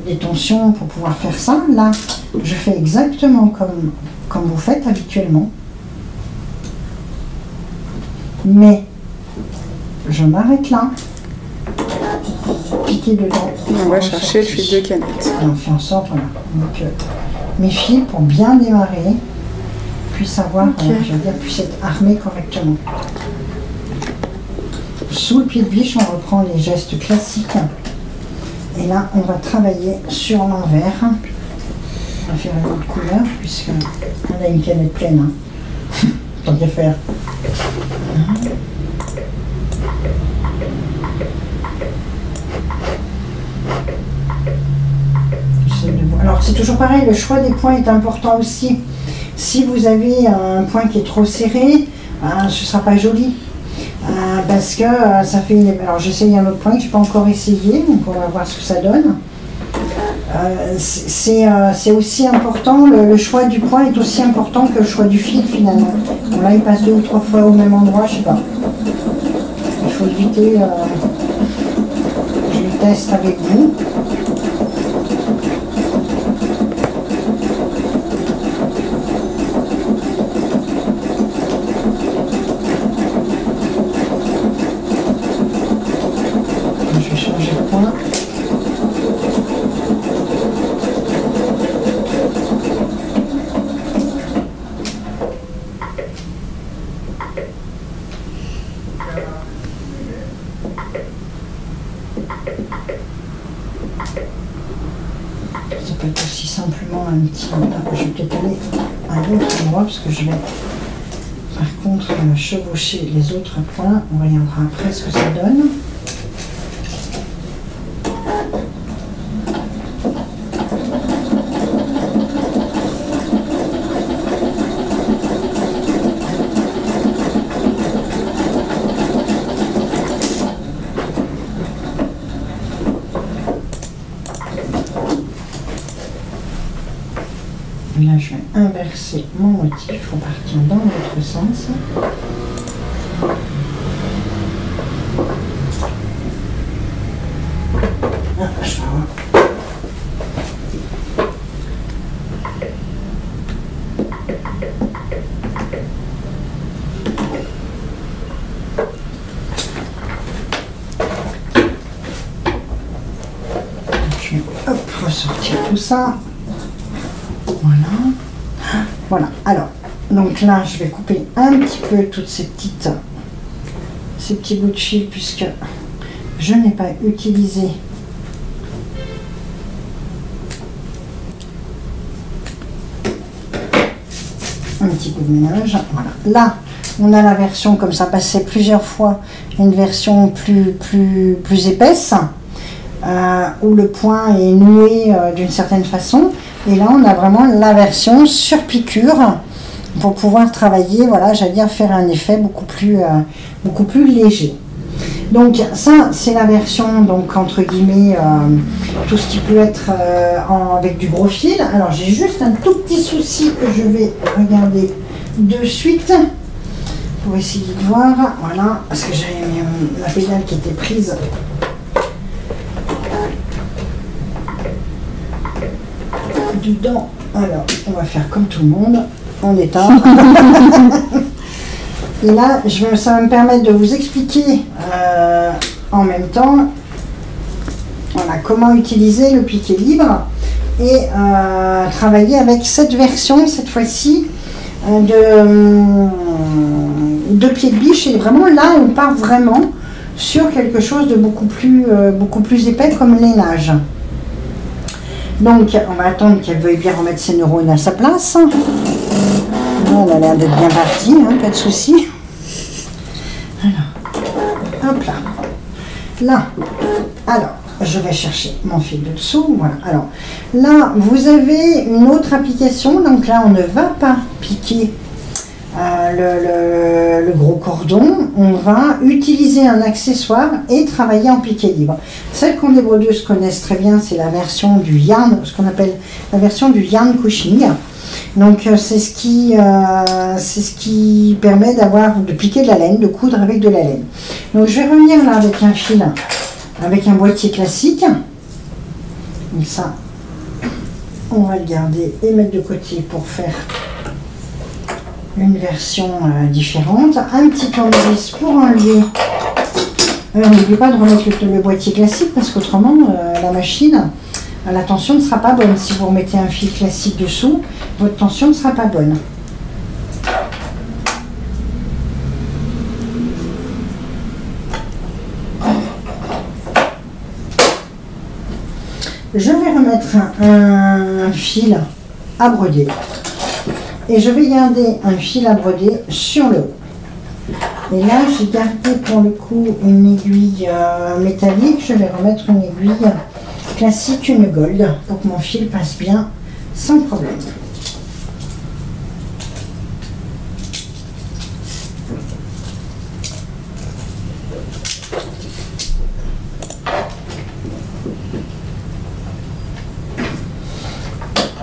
des tensions pour pouvoir faire ça. Là, je fais exactement comme vous faites habituellement. Mais je m'arrête là. Piquer dedans. On va chercher le fil de canette. Et on fait en sorte, voilà. Donc, mes fils pour bien démarrer, puisse avoir, je veux dire, puisse être armé correctement. Sous le pied de biche, on reprend les gestes classiques. Et là, on va travailler sur l'envers. On va faire une autre couleur, puisqu'on a une canette pleine. Hein. Tant qu'à faire. Alors, c'est toujours pareil, le choix des points est important aussi. Si vous avez un point qui est trop serré, ce ne sera pas joli. Parce que ça fait une... Alors j'essaye un autre point que je n'ai pas encore essayé, donc on va voir ce que ça donne. C'est aussi important, le choix du point est aussi important que le choix du fil finalement. Bon, là il passe 2 ou 3 fois au même endroit, je sais pas. Il faut éviter, je le teste avec vous. Ça peut être aussi simplement un petit... Je vais peut-être aller à l'autre endroit parce que je vais par contre chevaucher les autres points. On regardera après ce que ça donne. Là, je vais inverser mon motif en partant dans l'autre sens. Ah, je vais voir. Je vais ressortir tout ça. Voilà, alors, donc là, je vais couper un petit peu toutes ces petits bouts de fil puisque je n'ai pas utilisé un petit coup de ménage. Voilà, là, on a la version comme ça passait plusieurs fois, une version plus épaisse où le point est noué d'une certaine façon. Et là, on a vraiment la version sur piqûre pour pouvoir travailler, voilà, j'allais dire faire un effet beaucoup plus léger. Donc ça, c'est la version, donc entre guillemets, tout ce qui peut être avec du gros fil. Alors j'ai juste un tout petit souci que je vais regarder de suite pour essayer de voir. Voilà, parce que j'avais mis la pédale qui était prise. Dedans. Alors, on va faire comme tout le monde, on éteint. Et là, ça va me permettre de vous expliquer en même temps voilà, comment utiliser le piqué libre et travailler avec cette version, cette fois-ci, de pied de biche. Et vraiment, là, on part vraiment sur quelque chose de beaucoup plus épais comme l'ainage. Donc, on va attendre qu'elle veuille bien remettre ses neurones à sa place. Là, elle a l'air d'être bien partie, hein, pas de souci. Alors, hop là. Là, alors, je vais chercher mon fil de dessous. Voilà. Alors, là, vous avez une autre application. Donc là, on ne va pas piquer le gros cordon. On va utiliser un accessoire et travailler en piqué libre. Celles qu'on des brodeuses connaissent très bien, c'est la version du yarn, ce qu'on appelle la version du yarn couching. Donc c'est ce qui permet de piquer de la laine, de coudre avec de la laine. Donc je vais revenir là avec un fil, avec un boîtier classique. Comme ça, on va le garder et mettre de côté pour faire une version différente. Un petit tournevis pour enlever. N'oubliez pas de remettre le boîtier classique parce qu'autrement la machine la tension ne sera pas bonne. Si vous remettez un fil classique dessous, votre tension ne sera pas bonne. Je vais remettre un fil à broder et je vais garder un fil à broder sur le haut. Et là, j'ai gardé pour le coup une aiguille métallique. Je vais remettre une aiguille classique, une gold, pour que mon fil passe bien sans problème.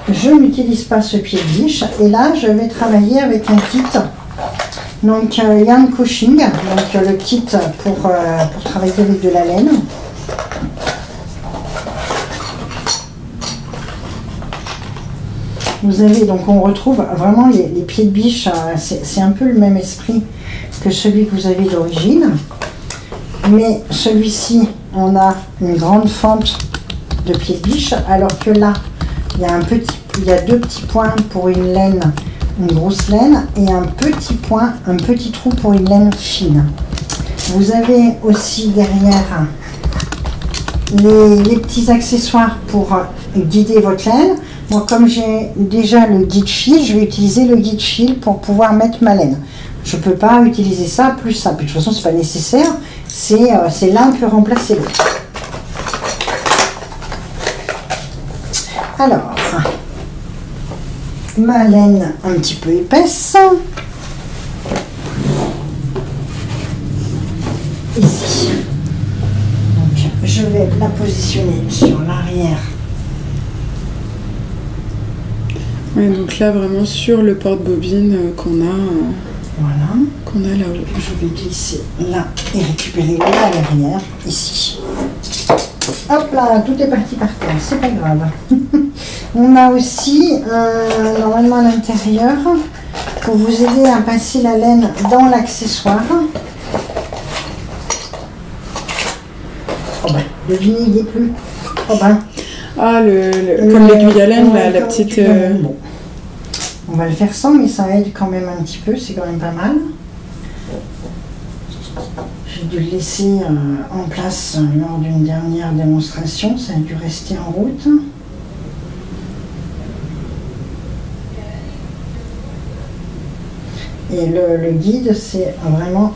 Je n'utilise pas ce pied de biche et là je vais travailler avec un kit, donc yarn coaching, donc le kit pour travailler avec de la laine. Vous avez donc, on retrouve vraiment les pieds de biche, c'est un peu le même esprit que celui que vous avez d'origine, mais celui-ci on a une grande fente de pied de biche, alors que là il y a deux petits points pour une laine, une grosse laine, et un petit point, un petit trou pour une laine fine. Vous avez aussi derrière les petits accessoires pour guider votre laine. Moi, comme j'ai déjà le guide fil, je vais utiliser le guide fil pour pouvoir mettre ma laine. Je ne peux pas utiliser ça plus ça. Puis de toute façon, ce n'est pas nécessaire. C'est l'un peut remplacer l'autre. Alors, ma laine un petit peu épaisse, ici. Donc, je vais la positionner sur l'arrière. Oui, donc là vraiment sur le porte-bobine qu'on a, Voilà. Là-haut. Je vais glisser là et récupérer là à l'arrière, ici. Hop là, tout est parti par terre, c'est pas grave. On a aussi, normalement à l'intérieur, pour vous aider à passer la laine dans l'accessoire. Oh ben, devinez, il n'y est plus. Oh ben. Ah, comme l'aiguille à laine, la petite... Bon. On va le faire sans, mais ça aide quand même un petit peu, c'est quand même pas mal. J'ai dû le laisser en place lors d'une dernière démonstration, ça a dû rester en route. Et le guide, c'est vraiment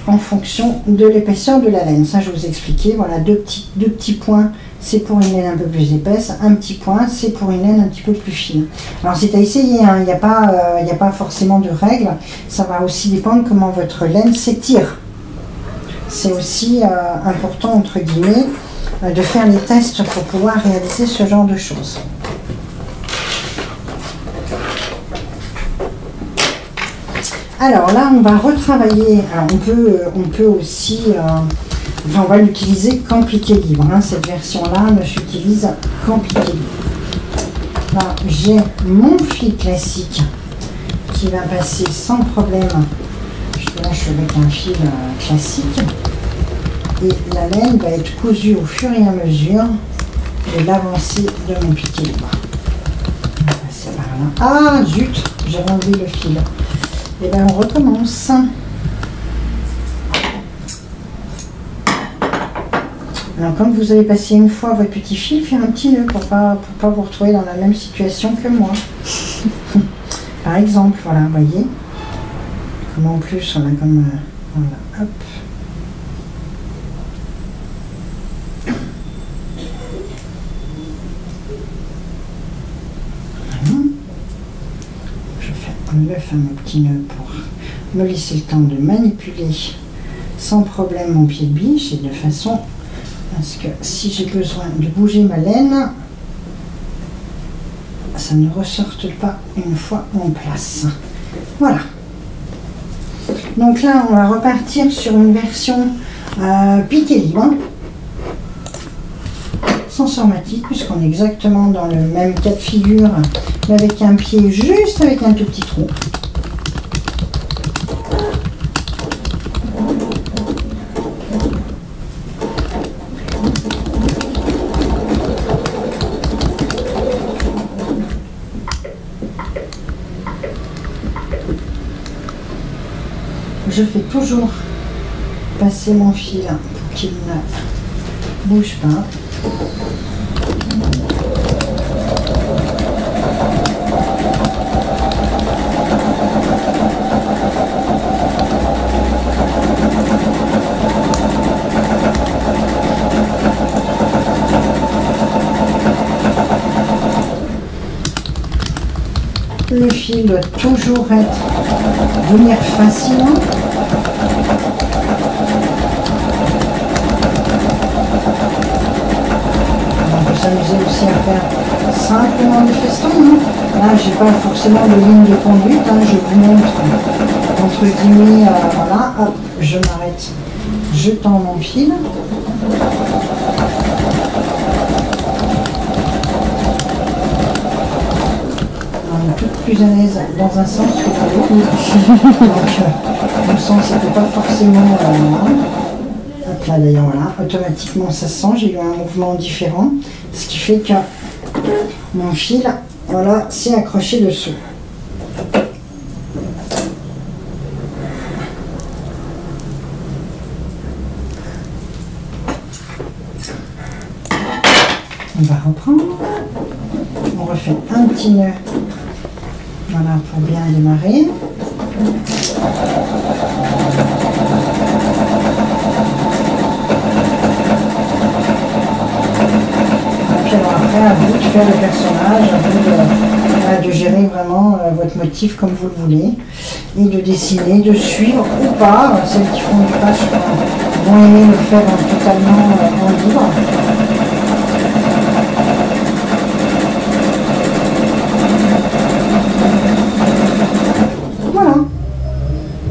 en fonction de l'épaisseur de la laine. Ça, je vous expliquais. Voilà, deux petits points, c'est pour une laine un peu plus épaisse. Un petit point, c'est pour une laine un petit peu plus fine. Alors, c'est à essayer. Hein. Il n'y a pas forcément de règles. Ça va aussi dépendre comment votre laine s'étire. C'est aussi important, entre guillemets, de faire les tests pour pouvoir réaliser ce genre de choses. Alors là, on va retravailler. Alors on peut aussi, enfin, on va l'utiliser qu'en piqué libre. Hein. Cette version-là ne s'utilise qu'en piqué libre. Là, j'ai mon fil classique qui va passer sans problème. Puisque là, je suis avec un fil classique. Et la laine va être cousue au fur et à mesure de l'avancée de mon piqué libre. On va passer par là. Ah zut, j'ai enlevé le fil. Et bien on recommence. Alors comme vous avez passé une fois votre petit fil, faire un petit nœud pour pas vous retrouver dans la même situation que moi. Par exemple, voilà, vous voyez. Comme en plus on a comme... voilà, hop. Le fameux petit nœud pour me laisser le temps de manipuler sans problème mon pied de biche et de façon à ce que si j'ai besoin de bouger ma laine, ça ne ressorte pas une fois en place. Voilà. Donc là, on va repartir sur une version piqué libre, sans sormatique, puisqu'on est exactement dans le même cas de figure, mais avec un pied juste avec un tout petit trou. Je fais toujours passer mon fil pour qu'il ne bouge pas. Le fil doit toujours venir facilement. On peut s'amuser aussi à faire simplement des festons. Hein. Là, j'ai pas forcément de ligne de conduite. Hein. Je vous montre entre guillemets. Voilà, hop, je m'arrête. Je tends mon fil. Plus à l'aise dans un sens que dans l'autre. Donc, le sens n'était pas forcément hop là d'ailleurs, voilà, automatiquement ça se sent, j'ai eu un mouvement différent, ce qui fait que mon fil, voilà, s'est accroché dessous. On va reprendre, on refait un petit nœud. Voilà, pour bien démarrer. Et puis alors après, à vous de faire le personnage, à vous de gérer vraiment votre motif comme vous le voulez. Et de dessiner, de suivre ou pas. Celles qui font du page vont aimer le faire totalement en libre.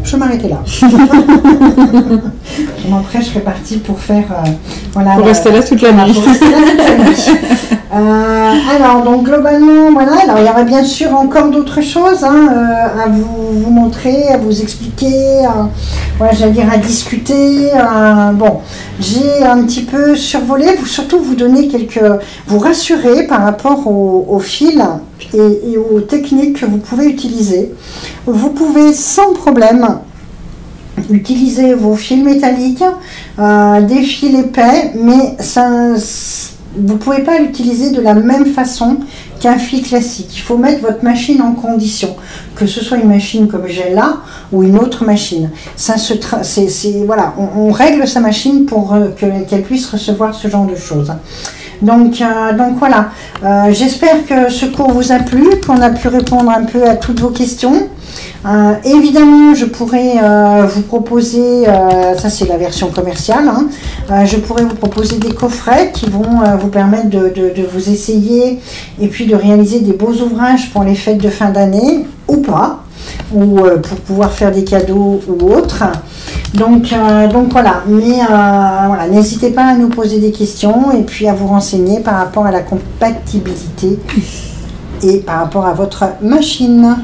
Je vais m'arrêter là. Après, je serai partie pour faire... voilà, pour rester là toute la nuit. Alors, donc globalement, voilà. Alors, il y aurait bien sûr encore d'autres choses hein, à vous montrer, à vous expliquer, voilà, j'allais dire à discuter. Bon, j'ai un petit peu survolé, surtout vous donner vous rassurer par rapport au fil et aux techniques que vous pouvez utiliser. Vous pouvez sans problème utiliser vos fils métalliques, des fils épais, mais vous ne pouvez pas l'utiliser de la même façon qu'un fil classique. Il faut mettre votre machine en condition, que ce soit une machine comme j'ai là ou une autre machine. Voilà, on règle sa machine pour qu'elle puisse recevoir ce genre de choses. Donc voilà, j'espère que ce cours vous a plu, qu'on a pu répondre un peu à toutes vos questions. Évidemment, je pourrais vous proposer, ça c'est la version commerciale, hein, je pourrais vous proposer des coffrets qui vont vous permettre de vous essayer et puis de réaliser des beaux ouvrages pour les fêtes de fin d'année, ou pas, ou pour pouvoir faire des cadeaux ou autres. Donc voilà, mais voilà, n'hésitez pas à nous poser des questions et puis à vous renseigner par rapport à la compatibilité et par rapport à votre machine.